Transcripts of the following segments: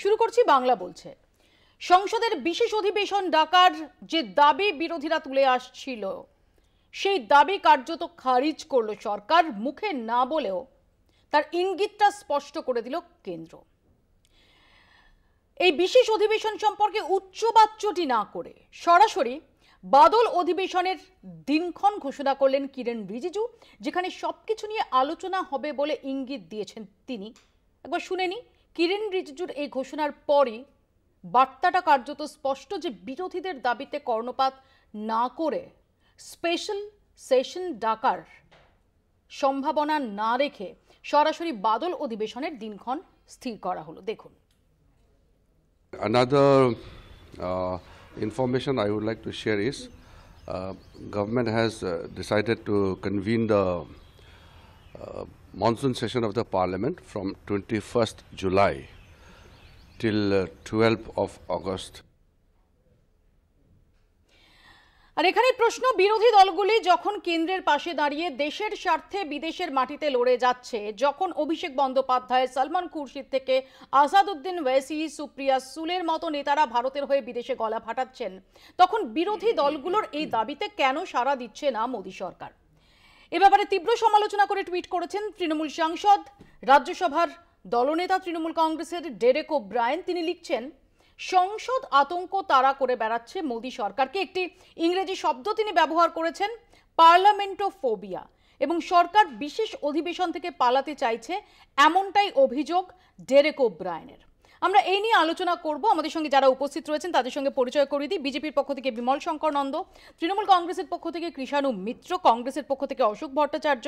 শুরু করছি বাংলা বলছে। সংসদের বিশেষ অধিবেশন ডাকার যে দাবি বিরোধীরা তুলে আসছিল, সেই দাবি কার্যত খারিজ করলো সরকার, মুখে না বলেও তার ইঙ্গিতটা স্পষ্ট করে দিল কেন্দ্র। এই বিশেষ অধিবেশন সম্পর্কে উচ্চবাচ্যটি না করে সরাসরি বাদল অধিবেশনের দিনক্ষণ ঘোষণা করলেন কিরেন রিজিজু, যেখানে সবকিছু নিয়ে আলোচনা হবে বলে ইঙ্গিত দিয়েছেন তিনি। একবার শুনে নি কিরেন রিজিজুর এই ঘোষণার পরই বার্তাটা কার্যত স্পষ্ট যে বিরোধীদের দাবিতে কর্ণপাত না করে স্পেশাল সেশন ডাকার সম্ভাবনা না রেখে সরাসরি বাদল অধিবেশনের দিনক্ষণ স্থির করা হলো। দেখুন। Another information I would like to share is government has decided to convene the monsoon session of the parliament from 21st July till 12th of August. আর এখানে প্রশ্ন, বিরোধী দলগুলি যখন কেন্দ্রের পাশে দাঁড়িয়ে দেশের স্বার্থে বিদেশের মাটিতে লড়ে যাচ্ছে, যখন অভিষেক বন্দ্যোপাধ্যায়, সালমান খুরশিদ থেকে আসাদুদ্দিন ওয়েসি, সুপ্রিয়া সুলের মতো নেতারা ভারতের হয়ে বিদেশে গলা ফাটাচ্ছেন, তখন বিরোধী দলগুলোর এই দাবিতে কেন সাড়া দিচ্ছে না মোদী সরকার? এ ব্যাপারে তীব্র সমালোচনা করে টুইট করেছেন তৃণমূল সাংসদ, রাজ্যসভার দলনেতা তৃণমূল কংগ্রেসের ডেরেক ওব্রায়েন। তিনি লিখছেন, সংসদ আতঙ্ক তাড়া করে বেড়াচ্ছে মোদী সরকারকে। একটি ইংরেজি শব্দ তিনি ব্যবহার করেছেন, পার্লামেন্টোফোবিয়া, এবং সরকার বিশেষ অধিবেশন থেকে পালাতে চাইছে, এমনটাই অভিযোগ ডেরেক ওব্রায়েনের। আমরা এই নিয়ে আলোচনা করব। আমাদের সঙ্গে যারা উপস্থিত রয়েছেন তাদের সঙ্গে পরিচয় করিয়ে দিই। বিজেপির পক্ষ থেকে বিমল শঙ্কর নন্দ, তৃণমূল কংগ্রেসের পক্ষ থেকে কৃষাণু মিত্র, কংগ্রেসের পক্ষ থেকে অশোক ভট্টাচার্য,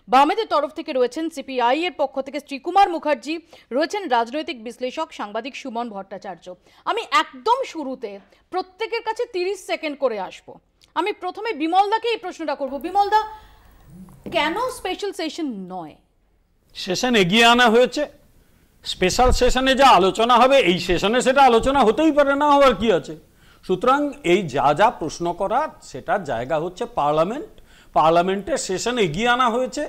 বামেদের তরফ থেকে রয়েছেন সিপিআই এর পক্ষ থেকে শ্রীকুমার মুখার্জি, রয়েছেন রাজনৈতিক বিশ্লেষক সাংবাদিক সুমন ভট্টাচার্য। আমি একদম শুরুতে প্রত্যেকের কাছে 30 সেকেন্ড করে আসব। আমি প্রথমে বিমলদাকে এই প্রশ্নটা করব। বিমলদা, কেন স্পেশাল সেশন নয়? সেশন এগিয়ে আনা হয়েছে। স্পেশাল সেশনে যা আলোচনা হবে এই সেশনে সেটা আলোচনা হতেই পারে, না হওয়ার কি আছে? সুতরাং এই যা যা প্রশ্ন করার সেটার জায়গা হচ্ছে পার্লামেন্ট। পার্লামেন্টের সেশন এগিয়ে আনা হয়েছে।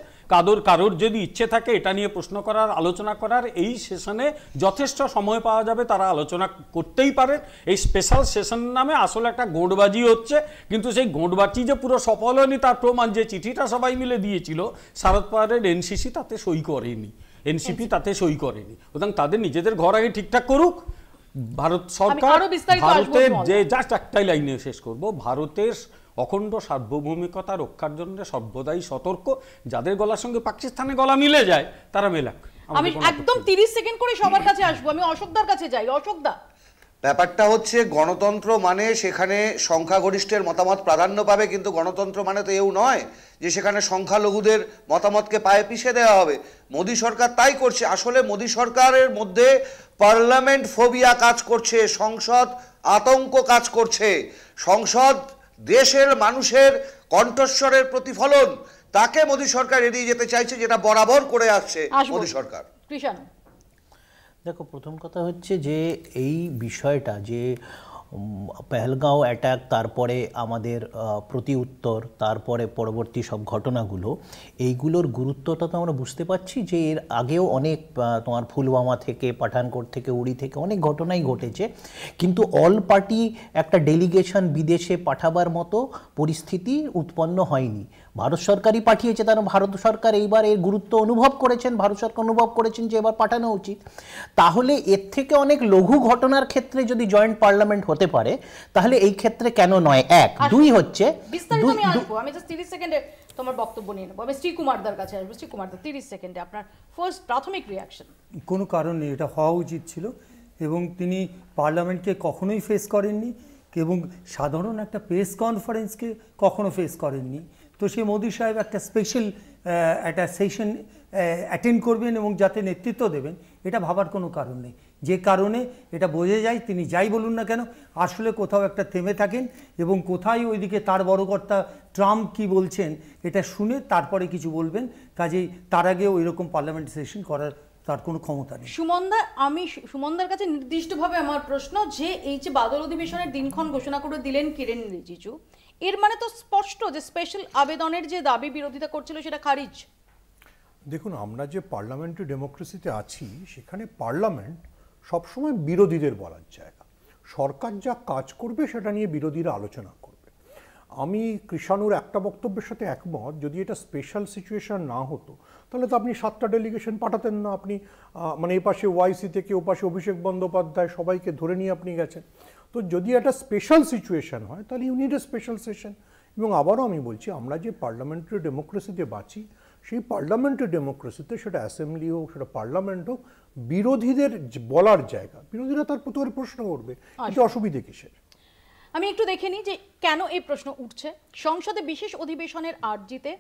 কারোর যদি ইচ্ছে থাকে এটা নিয়ে প্রশ্ন করার, আলোচনা করার, এই সেশনে যথেষ্ট সময় পাওয়া যাবে, তারা আলোচনা করতেই পারে। এই স্পেশাল সেশন নামে আসলে একটা গোঁড়বাজি হচ্ছে, কিন্তু সেই গোঁড়বাজি যে পুরো সফল হয়নি তার প্রমাণ যে চিঠিটা সবাই মিলে দিয়েছিল, শরদ পাওয়ারের এনসিসি তাতে সই করেনি, এনসিপি তাতে সই করেনি। সুতরাং তাদের নিজেদের ঘর আগে ঠিকঠাক করুক। ভারত সরকার, ভারতের যে জাস্ট একটাই লাইনে শেষ করব, ভারতের অখণ্ড সার্বভৌমিকতা রক্ষার জন্য সর্বদাই সতর্ক। যাদের গলার সঙ্গে পাকিস্তানের গলা মিলে যায় তারা মেলাক। আমি একদম 30 সেকেন্ড করে সবার কাছে আসবো। আমি অশোকদার কাছে যাই। অশোকদা, ব্যাপারটা হচ্ছে গণতন্ত্র মানে সেখানে সংখ্যাগরিষ্ঠের মতামত প্রাধান্য পাবে, কিন্তু গণতন্ত্র মানে তো এও নয় যে সেখানে সংখ্যালঘুদের মতামতকে পায়ে পিষে দেওয়া হবে। মোদী সরকার তাই করছে। আসলে মোদী সরকারের মধ্যে পার্লামেন্ট ফোবিয়া কাজ করছে, সংসদ আতঙ্ক কাজ করছে। সংসদ দেশের মানুষের কণ্ঠস্বরের প্রতিফলন, তাকে মোদী সরকার এড়িয়ে যেতে চাইছে, যেটা বরাবর করে আসছে মোদী সরকার। কৃষাণু, দেখো, প্রথম কথা হচ্ছে যে এই বিষয়টা যে পেহেলগাঁও অ্যাটাক, তারপরে আমাদের প্রতি উত্তর, তারপরে পরবর্তী সব ঘটনাগুলো, এইগুলোর গুরুত্বটা তো আমরা বুঝতে পারছি যে এর আগেও অনেক তোমার পুলওয়ামা থেকে, পাঠানকোট থেকে, উড়ি থেকে অনেক ঘটনাই ঘটেছে, কিন্তু অল পার্টি একটা ডেলিগেশন বিদেশে পাঠাবার মতো পরিস্থিতি উৎপন্ন হয়নি। ভারত সরকারই পাঠিয়েছে, কারণ ভারত সরকার এইবার এর গুরুত্ব অনুভব করেছেন, ভারত সরকার অনুভব করেছেন যে এবার পাঠানো উচিত। তাহলে এর থেকে অনেক লঘু ঘটনার ক্ষেত্রে যদি জয়েন্ট পার্লামেন্ট হতে পারে, তাহলে এই ক্ষেত্রে কেন নয়? এক। দুই হচ্ছে, আমি জাস্ট 30 সেকেন্ডে তোমার বক্তব্য নিয়ে নেব। আমি শ্রীকুমারদার কাছে আসবো। শ্রীকুমারদা, 30 সেকেন্ডে আপনার ফার্স্ট প্রাথমিক রিয়াকশন। কোনো কারণ নেই, এটা হওয়া উচিত ছিল, এবং তিনি পার্লামেন্টকে কখনোই ফেস করেননি, এবং সাধারণ একটা প্রেস কনফারেন্সকে কখনো ফেস করেননি। তো সে মোদী সাহেব একটা স্পেশাল একটা সেশন অ্যাটেন্ড করবেন এবং যাতে নেতৃত্ব দেবেন, এটা ভাবার কোনো কারণ নেই। যে কারণে এটা বোঝা যায় তিনি যাই বলুন না কেন আসলে কোথাও একটা থেমে থাকেন, এবং কোথায় ওইদিকে তার বড় কর্তা ট্রাম্প কি বলছেন এটা শুনে তারপরে কিছু বলবেন। কাজেই তার আগে ওই রকম পার্লামেন্ট সেশন করার তার কোনো ক্ষমতা নেই। সুমনদা, আমি সুমনদার কাছে নির্দিষ্টভাবে আমার প্রশ্ন, যে এই যে বাদল অধিবেশনের দিনক্ষণ ঘোষণা করে দিলেন কিরেন রিজিজু, এর মানে তো স্পষ্ট যে স্পেশাল আবেদনের যে দাবি বিরোধিতা করছিল সেটা খারিজ। দেখুন, আমরা যে পার্লামেন্টারি ডেমোক্রেসিতে আছি সেখানে পার্লামেন্ট সবসময় বিরোধীদের বলার জায়গা। সরকার যা কাজ করবে সেটা নিয়ে বিরোধীরা আলোচনা করবে। আমি কৃষাণুর একটা বক্তব্যের সাথে একমত, যদি এটা স্পেশাল সিচুয়েশন না হতো তাহলে তো আপনি 7টা ডেলিগেশন পাঠাতেন না। আপনি মানে এই পাশে ওয়াইসি থেকে ও পাশে অভিষেক বন্দ্যোপাধ্যায় সবাইকে ধরে নিয়ে আপনি গেছেন। তো যদি একটা স্পেশাল সিচুয়েশন হয় তাহলে you need a special session. এবং আবারও আমি বলছি, আমরা যে পার্লামেন্টারি ডেমোক্রেসিতে বাঁচি, সেই পার্লামেন্টারি ডেমোক্রেসিতে, সেটা অ্যাসেম্বলি হোক সেটা পার্লামেন্ট হোক, বিরোধীদের বলার জায়গা। বিরোধীরা তার প্রতি প্রশ্ন করবে, এটা অসুবিধে কিসের? আমি একটু দেখে নিই যে কেন এই প্রশ্ন উঠছে। সংসদে বিশেষ অধিবেশনের আর্জিতে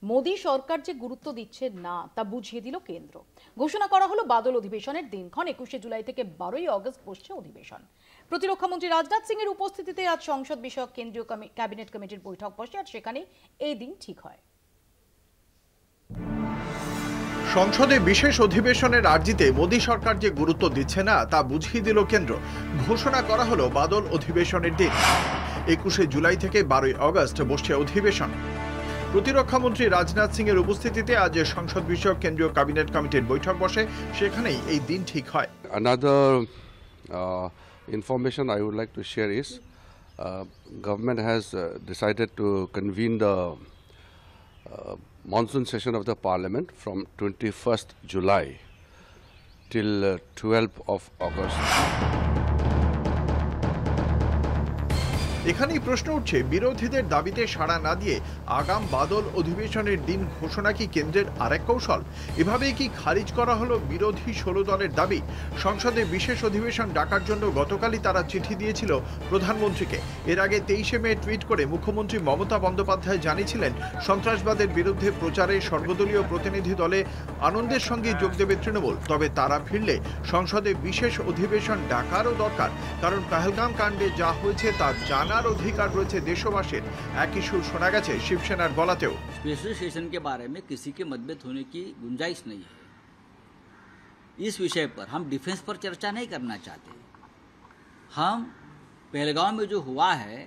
মোদী সরকার যে গুরুত্ব দিচ্ছে না তা বুঝিয়ে দিল কেন্দ্র। ঘোষণা করা হলো বাদল অধিবেশনের দিনক্ষণ 21শে জুলাই থেকে 12ই আগস্ট বসছে অধিবেশন। প্রতিরক্ষামন্ত্রী রাজনাথ সিং এর উপস্থিতিতে আজ সংসদ বিষয়ক কেন্দ্রীয় ক্যাবিনেট কমিটির বৈঠক বসে আর সেখানে এই দিন ঠিক হয়। সংসদে বিশেষ অধিবেশনের আর্জিতে মোদী সরকার যে গুরুত্ব দিচ্ছে না তা বুঝিয়ে দিল কেন্দ্র। ঘোষণা করা হলো বাদল অধিবেশনের দিন। 21শে জুলাই থেকে 12ই আগস্ট বসছে অধিবেশন। প্রতিরক্ষামন্ত্রী রাজনাথ সিং এর উপস্থিতিতে আজ সংসদ বিষয়ক কেন্দ্রীয় ক্যাবিনেট কমিটির বৈঠক বসে, সেখানেই এই দিন ঠিক হয়। Another information I would like to share is government has decided to convene the monsoon session of the parliament from 21st July till 12th of August. এখানেই প্রশ্ন উঠছে, বিরোধীদের দাবিতে সাড়া না দিয়ে আগাম বাদল অধিবেশনের দিন ঘোষণা কি কেন্দ্রের আরেক কৌশল? এভাবেই কি খারিজ করা হলো বিরোধী 16 দলের দাবি? সংসদে বিশেষ অধিবেশন ডাকার জন্য গতকালই তারা চিঠি দিয়েছিল প্রধানমন্ত্রীকে। এর আগে 23শে মে টুইট করে মুখ্যমন্ত্রী মমতা বন্দ্যোপাধ্যায় জানিয়েছিলেন, সন্ত্রাসবাদের বিরুদ্ধে প্রচারে সর্বদলীয় প্রতিনিধি দলে আনন্দের সঙ্গে যোগ দেবে তৃণমূল। তবে তারা ফিরলে সংসদে বিশেষ অধিবেশন ডাকারও দরকার, কারণ পহেলগাম কাণ্ডে যা হয়েছে তা জানার अधिकार রয়েছে দেশবাসীর। একই সুর শোনা গেছে শিবসেনার গলাতেও। स्पेशल सेशन के बारे में किसी के मतभेद होने की गुंजाइश नहीं है। इस विषय पर हम डिफेंस पर चर्चा नहीं करना चाहते। हम पहलगाम में जो हुआ है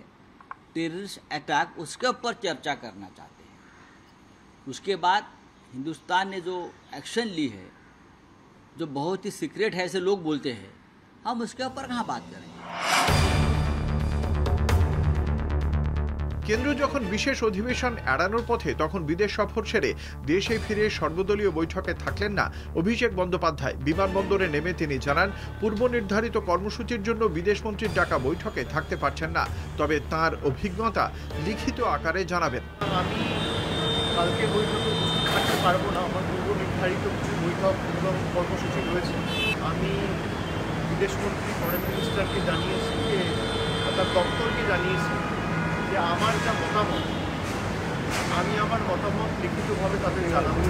टेररिस्ट अटैक, उसके ऊपर चर्चा करना चाहते हैं। उसके बाद हिंदुस्तान ने जो एक्शन ली है, जो बहुत ही सीक्रेट है ऐसे लोग बोलते हैं, हम उसके ऊपर कहाँ बात करेंगे। কেন্দ্র যখন বিশেষ অধিবেশন এড়ানোর পথে, তখন বিদেশ সফর সেরে দেশে ফিরে সর্বদলীয় বৈঠকে থাকলেন না অভিষেক বন্দ্যোপাধ্যায়। বিমানবন্দরে নেমে তিনি জানান, পূর্ব নির্ধারিত কর্মসূচির জন্য বিদেশমন্ত্রীর ডাকা বৈঠকে থাকতে পারছেন না, তবে তার অভিজ্ঞতা লিখিত আকারে জানাবেন। আমি কালকে বৈঠকে উপস্থিত থাকতে পারবো না, আমার পূর্ব নির্ধারিত কিছু বৈঠক এবং কর্মসূচি রয়েছে। আমি বিদেশমন্ত্রী ফরেন মিনিস্টারকে জানিয়েছি, তার দপ্তরকে জানিয়েছি যে আমার যা মতামত, আমি আমার মতামত লিখিতভাবে তাদের জানাবো।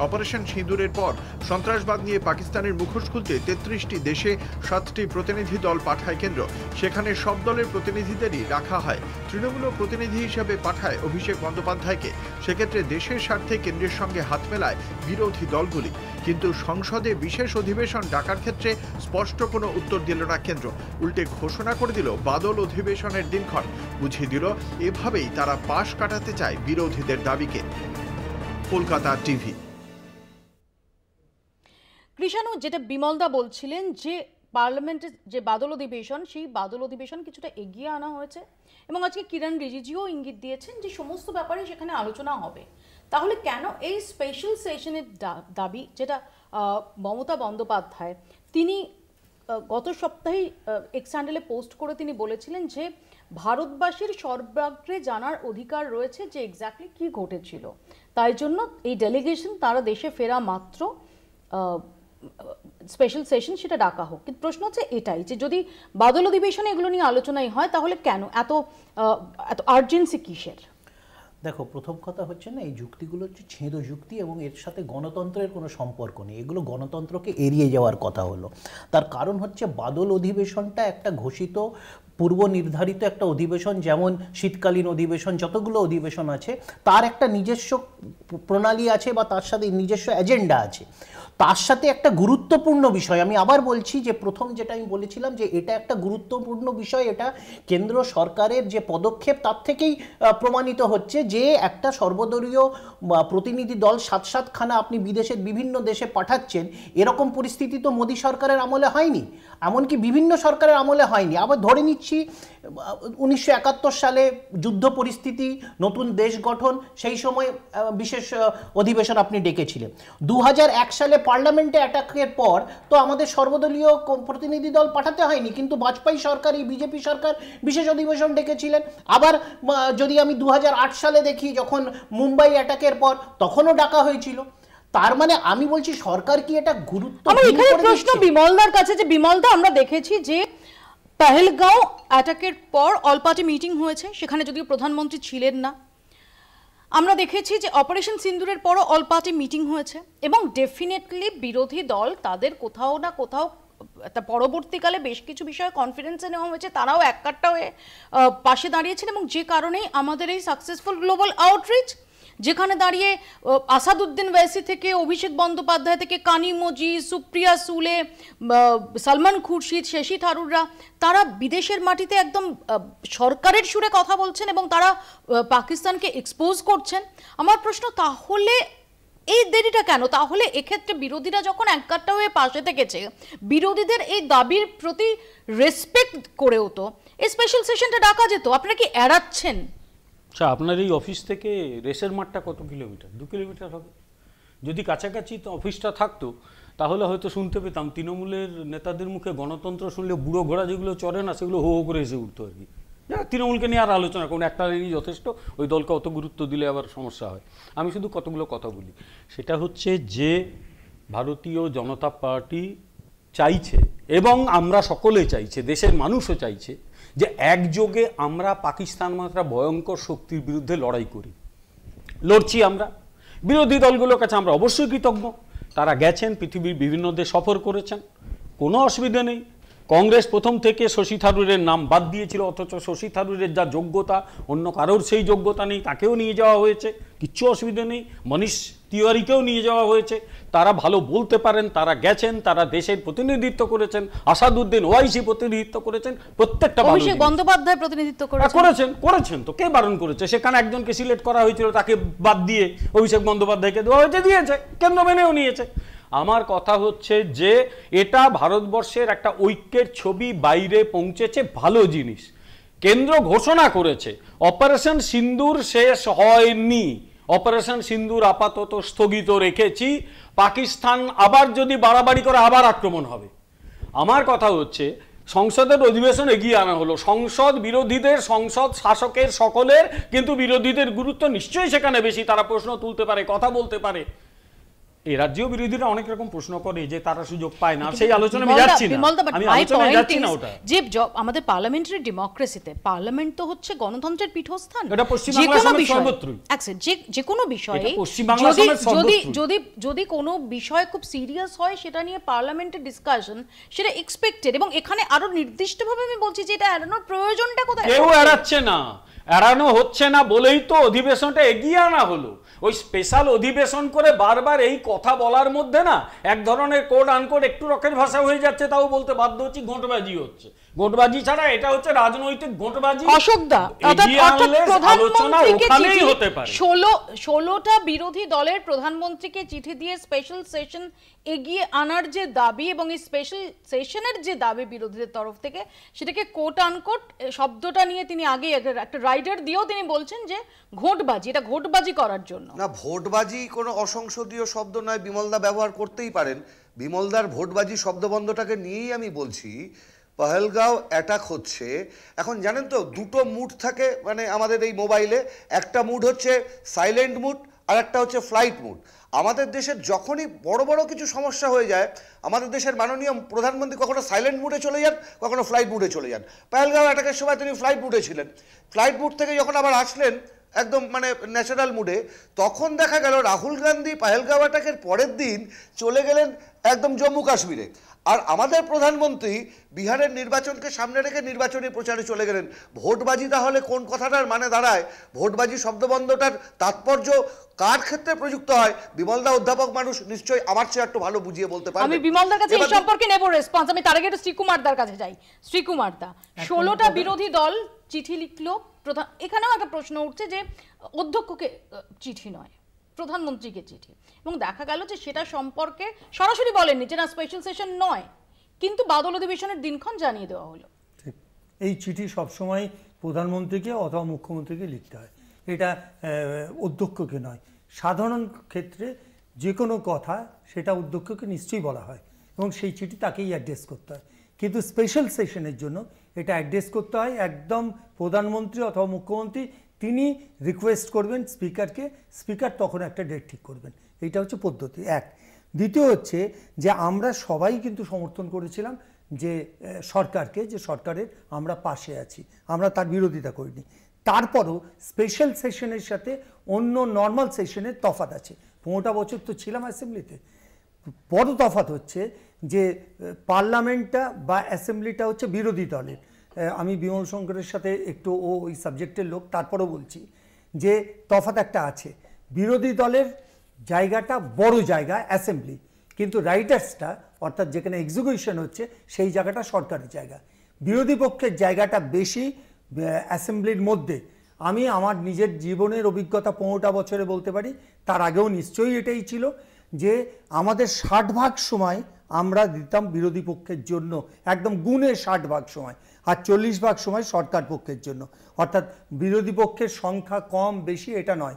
অপারেশন সিঁদুরের পর সন্ত্রাসবাদ নিয়ে পাকিস্তানের মুখোশ খুলতে 33টি দেশে 7টি প্রতিনিধি দল পাঠায় কেন্দ্র। সেখানে সব দলের প্রতিনিধিদেরই রাখা হয়। তৃণমূল প্রতিনিধি হিসেবে পাঠায় অভিষেক বন্দ্যোপাধ্যায়কে। সেক্ষেত্রে দেশের স্বার্থে কেন্দ্রের সঙ্গে হাত মেলায় বিরোধী দলগুলি। কিন্তু সংসদে বিশেষ অধিবেশন ডাকার ক্ষেত্রে স্পষ্ট কোনো উত্তর দিল না কেন্দ্র। উল্টে ঘোষণা করে দিল বাদল অধিবেশনের দিনক্ষণ। বুঝিয়ে দিল এভাবেই তারা পাশ কাটাতে চায় বিরোধীদের দাবিকে। কলকাতা টিভি। কৃষাণু, যেটা বিমলদা বলছিলেন যে পার্লামেন্টের যে বাদল অধিবেশন, সেই বাদল অধিবেশন কিছুটা এগিয়ে আনা হয়েছে এবং আজকে কিরণ রিজিজুও ইঙ্গিত দিয়েছেন যে সমস্ত ব্যাপারে সেখানে আলোচনা হবে। তাহলে কেন এই স্পেশাল সেশনের দাবি, যেটা মমতা বন্দ্যোপাধ্যায় তিনি গত সপ্তাহেই এক্স হ্যান্ডেলে পোস্ট করে তিনি বলেছিলেন যে ভারতবাসীর সর্বাগ্রে জানার অধিকার রয়েছে যে এক্স্যাক্টলি কী ঘটেছিল, তাই জন্য এই ডেলিগেশন তারা দেশে ফেরা মাত্র স্পেশাল সেশন সেটা ডাকা হোক। কিন্তু প্রশ্ন হচ্ছে এটাই যে যদি বাদল অধিবেশনে এগুলো নিয়ে আলোচনাই হয় তাহলে কেন এত আর্জেন্সি কিসের? দেখো, প্রথম কথা হচ্ছে না, এই যুক্তিগুলো হচ্ছে ছেঁদো যুক্তি এবং এর সাথে গণতন্ত্রের কোনো সম্পর্ক নেই। এগুলো গণতন্ত্রকে এড়িয়ে যাওয়ার কথা হলো। তার কারণ হচ্ছে বাদল অধিবেশনটা একটা ঘোষিত পূর্ব নির্ধারিত একটা অধিবেশন, যেমন শীতকালীন অধিবেশন, যতগুলো অধিবেশন আছে তার একটা নিজস্ব প্রণালী আছে বা তার সাথে নিজস্ব এজেন্ডা আছে। তার সাথে একটা গুরুত্বপূর্ণ বিষয়, আমি আবার বলছি যে প্রথম যেটা আমি বলেছিলাম যে এটা একটা গুরুত্বপূর্ণ বিষয়, এটা কেন্দ্র সরকারের যে পদক্ষেপ তার থেকেই প্রমাণিত হচ্ছে যে একটা সর্বদলীয় প্রতিনিধি দল 7-7খানা আপনি বিদেশের বিভিন্ন দেশে পাঠাচ্ছেন, এরকম পরিস্থিতি তো মোদী সরকারের আমলে হয়নি, এমনকি বিভিন্ন সরকারের আমলে হয়নি। আবার ধরে নিচ্ছি 1971 সালে যুদ্ধ পরিস্থিতি, নতুন দেশ গঠন, সেই সময় বিশেষ অধিবেশন আপনি ডেকেছিলেন। 2001 সালে পার্লামেন্টে অ্যাটাকের পর তো আমাদের সর্বদলীয় প্রতিনিধি দল পাঠাতে হয়নি, কিন্তু বাজপেয়ী সরকার, এই বিজেপি সরকার বিশেষ অধিবেশন ডেকেছিলেন। আবার যদি আমি 2008 সালে দেখি, যখন মুম্বাই অ্যাটাকের পর, তখনও ডাকা হয়েছিল। তার মানে আমি বলছি সরকার কি এটা গুরুত্ব, আমার এখানে প্রশ্ন বিমলদার কাছে, যে বিমলদা আমরা দেখেছি যে পেহেলগাঁও অ্যাটাকের পর অল পার্টি মিটিং হয়েছে, সেখানে যদিও প্রধানমন্ত্রী ছিলেন না। আমরা দেখেছি যে অপারেশন সিন্দুরের পরও অল পার্টি মিটিং হয়েছে, এবং ডেফিনেটলি বিরোধী দল তাদের কোথাও না কোথাও পরবর্তীকালে বেশ কিছু বিষয়ে কনফিডেন্সে নেওয়া হয়েছে, তারাও এককাট্টা হয়ে পাশে দাঁড়িয়েছেন, এবং যে কারণেই আমাদের এই সাকসেসফুল গ্লোবাল আউটরিচ, যেখানে দাঁড়িয়ে আসাদুদ্দিন ওয়েসি থেকে অভিষেক বন্দ্যোপাধ্যায় থেকে কানিমোজি, সুপ্রিয়া সুলে, সালমান খুরশিদ, শশী থারুররা, তারা বিদেশের মাটিতে একদম সরকারের সুরে কথা বলছেন এবং তারা পাকিস্তানকে এক্সপোজ করছেন। আমার প্রশ্ন, তাহলে এই দেরিটা কেন? তাহলে এক্ষেত্রে বিরোধীরা যখন এককাট্টা হয়ে পাশে থেকেছে, বিরোধীদের এই দাবির প্রতি রেসপেক্ট করেও তো এই স্পেশাল সেশনটা ডাকা যেত। আপনারা কি এড়াচ্ছেন? আচ্ছা, আপনার এই অফিস থেকে রেসের মাঠটা কত কিলোমিটার? 2 কিলোমিটার হবে। যদি কাছাকাছি তো অফিসটা থাকতো, তাহলে হয়তো শুনতে পেতাম তৃণমূলের নেতাদের মুখে গণতন্ত্র শুনলে বুড়ো ঘোড়া যেগুলো চড়ে না, সেগুলো হো হো করে এসে উঠতো আর কি। তৃণমূলকে নিয়ে আর আলোচনা করুন, একটা লাইনই যথেষ্ট, ওই দলকে অত গুরুত্ব দিলে আবার সমস্যা হয়। আমি শুধু কতগুলো কথা বলি, সেটা হচ্ছে যে ভারতীয় জনতা পার্টি চাইছে, এবং আমরা সকলে চাইছে, দেশের মানুষও চাইছে, যে একযোগে আমরা পাকিস্তান মাত্রা ভয়ঙ্কর শক্তির বিরুদ্ধে লড়াই করি। লড়ছি আমরা, বিরোধী দলগুলোর কাছে আমরা অবশ্যই কৃতজ্ঞ, তারা গেছেন, পৃথিবীর বিভিন্ন দেশ সফর করেছেন, কোনো অসুবিধা নেই। কংগ্রেস প্রথম থেকে শশী থারুরের নাম বাদ দিয়েছিল, অথচ শশী থারুরের যা যোগ্যতা, অন্য কারোর সেই যোগ্যতা নেই, তাকেও নিয়ে যাওয়া হয়েছে, কিচ্ছু অসুবিধা নেই। মনীষ তিওয়ারিকেও নিয়ে যাওয়া হয়েছে, তারা ভালো বলতে পারেন, তারা গেছেন, তারা দেশের প্রতিনিধিত্ব করেছেন, আসাদুদ্দিন ওয়াইসি প্রতিনিধিত্ব করেছেন, প্রত্যেকটা অভিষেক বন্দ্যোপাধ্যায় প্রতিনিধিত্ব করেছেন তো কে বারণ করেছে? সেখানে একজনকে সিলেক্ট করা হয়েছিল, তাকে বাদ দিয়ে অভিষেক বন্দ্যোপাধ্যায়কে দেওয়া হয়েছে, দিয়েছে, কেন্দ্র মেনেও নিয়েছে। আমার কথা হচ্ছে যে এটা ভারতবর্ষের একটা ঐক্যের ছবি বাইরে পৌঁছেছে, ভালো জিনিস। কেন্দ্র ঘোষণা করেছে অপারেশন সিন্দুর শেষ হয়নি, অপারেশন সিন্দুর আপাতত স্থগিত রেখেছি, পাকিস্তান আবার যদি বাড়াবাড়ি করে আবার আক্রমণ হবে। আমার কথা হচ্ছে সংসদের অধিবেশন এগিয়ে আনা হলো, সংসদ বিরোধীদের, সংসদ শাসকের, সকলের, কিন্তু বিরোধীদের গুরুত্ব নিশ্চয়ই সেখানে বেশি, তারা প্রশ্ন তুলতে পারে, কথা বলতে পারে। এই রাজ্যেও বিরোধীরা অনেক রকম প্রশ্ন করে যে তারা সুযোগ পায় না, সেই আলোচনা আমি যাচ্ছি না, আমি আলোচনায় যাচ্ছি না। ওটা যে আমাদের পার্লামেন্টারি ডেমোক্রেসিতে, পার্লামেন্ট তো হচ্ছে গণতন্ত্রের পীঠস্থান, এটা পশ্চিমবাংলার সমেত সর্বত্রই, যে কোনো বিষয়ে যদি কোনো বিষয় খুব সিরিয়াস হয়, সেটা নিয়ে পার্লামেন্টের ডিসকাশন, সেটা এক্সপেক্টেড, এবং এখানে আরো নির্দিষ্টভাবে আমি বলছি যে এটা এড়ানোর প্রয়োজনটা কোথায়? কেউ এড়াচ্ছে না, এড়ানো হচ্ছে না বলেই তো অধিবেশনটা এগিয়ে আনা হলো। ওই স্পেশাল অধিবেশন করে বারবার এই কথা বলার মধ্যে না এক ধরনের কোড আনকোড একটু রকেট ভাষা হয়ে যাচ্ছে, তাও বলতে বাধ্য হচ্ছি, ঘোঁটবাজি হচ্ছে। ঘোঁটবাজি ছাড়া এটা হচ্ছে রাজনৈতিক ঘোঁটবাজি। অশোকদা, ওখানেই হতে পারে। 16টা বিরোধী দলের প্রধানমন্ত্রীকে চিঠি দিয়ে স্পেশাল সেশন এগিয়ে আনার যে দাবি, এবং এই স্পেশাল সেশনের যে দাবি বিরোধীদের তরফ থেকে, সেটাকে কোট আনকোট শব্দটা নিয়ে তিনি আগে একটা রাইডার দিয়েও তিনি বলছেন যে ঘোঁটবাজি, এটা ঘোঁটবাজি করার জন্য না। ভোটবাজি কোনো অসংসদীয় শব্দ নয়, বিমলদা ব্যবহার করতেই পারেন। বিমলদার ভোটবাজি শব্দবন্ধটাকে নিয়েই আমি বলছি, পহেলগাঁও অ্যাটাক হচ্ছে। এখন জানেন তো, দুটো মুড থাকে মানে আমাদের এই মোবাইলে, একটা মুড হচ্ছে সাইলেন্ট মুড, আর একটা হচ্ছে ফ্লাইট মুড। আমাদের দেশের যখনই বড় বড় কিছু সমস্যা হয়ে যায়, আমাদের দেশের মাননীয় প্রধানমন্ত্রী কখনো সাইলেন্ট মুডে চলে যান, কখনো ফ্লাইট মুডে চলে যান। পহেলগাঁও অ্যাটাকের সময় তিনি ফ্লাইট মুডে ছিলেন, ফ্লাইট মুড থেকে যখন আবার আসলেন একদম মানে ন্যাচারাল মুডে, তখন দেখা গেল রাহুল গান্ধী পাহেলগাঁও অ্যাটাকের পরের দিন চলে গেলেন একদম জম্মু কাশ্মীরে, আর আমাদের প্রধানমন্ত্রী বিহারের নির্বাচনকে সামনে রেখে নির্বাচনী প্রচারে চলে গেলেন। ভোটবাজি তাহলে কোন কথাটার মানে দাঁড়ায়? ভোটবাজি শব্দবন্ধটার তাৎপর্য কার ক্ষেত্রে প্রযুক্ত হয়? বিমলদা অধ্যাপক মানুষ, নিশ্চয়ই আমার চেয়ে একটু ভালো বুঝিয়ে বলতে পারবেন। আমি বিমলদার কাছে এই সম্পর্কে নেব রেসপন্স। আমি তার আগে একটু শ্রীকুমারদার কাছে যাই। শ্রীকুমারদা, 16টা বিরোধী দল চিঠি লিখলো প্রধান, এখানেও একটা প্রশ্ন উঠছে যে অধ্যক্ষকে চিঠি নয়, প্রধানমন্ত্রীকে চিঠি, এবং দেখা গেল যে সেটা সম্পর্কে সরাসরি বলেননি যে না স্পেশাল সেশন নয়, কিন্তু বাদল অধিবেশনের দিনক্ষণ জানিয়ে দেওয়া হলো। ঠিক, এই চিঠি সবসময় প্রধানমন্ত্রীকে অথবা মুখ্যমন্ত্রীকে লিখতে হয়, এটা অধ্যক্ষকে নয়। সাধারণ ক্ষেত্রে যে কোনো কথা সেটা অধ্যক্ষকে নিশ্চয়ই বলা হয় এবং সেই চিঠি তাকেই অ্যাড্রেস করতে হয়, কিন্তু স্পেশাল সেশনের জন্য এটা অ্যাড্রেস করতে হয় একদম প্রধানমন্ত্রী অথবা মুখ্যমন্ত্রী, তিনি রিকোয়েস্ট করবেন স্পিকারকে, স্পিকার তখন একটা ডেট ঠিক করবেন। এইটা হচ্ছে পদ্ধতি এক। দ্বিতীয় হচ্ছে যে আমরা সবাই কিন্তু সমর্থন করেছিলাম যে সরকারকে, যে সরকারের আমরা পাশে আছি, আমরা তার বিরোধিতা করিনি। তারপরও স্পেশাল সেশনের সাথে অন্য নর্মাল সেশনের তফাৎ আছে। 15টা বছর তো ছিলাম অ্যাসেম্বলিতে। বড় তফাৎ হচ্ছে যে পার্লামেন্টটা বা অ্যাসেম্বলিটা হচ্ছে বিরোধী দলের। আমি বিমল শঙ্করের সাথে একটু ওই সাবজেক্টের লোক, তারপরও বলছি যে তফাৎ একটা আছে। বিরোধী দলের জায়গাটা বড় জায়গা অ্যাসেম্বলি, কিন্তু রাইটার্সটা অর্থাৎ যেখানে এক্সিকিউশন হচ্ছে সেই জায়গাটা সরকারের জায়গা। বিরোধী পক্ষের জায়গাটা বেশি অ্যাসেম্বলির মধ্যে। আমি আমার নিজের জীবনের অভিজ্ঞতা 15টা বছরে বলতে পারি, তার আগেও নিশ্চয়ই এটাই ছিল যে আমাদের 60% সময় আমরা দিতাম বিরোধী পক্ষের জন্য, একদম গুণে 60% সময়, আর 40% সময় সরকার পক্ষের জন্য। অর্থাৎ বিরোধী পক্ষের সংখ্যা কম বেশি এটা নয়,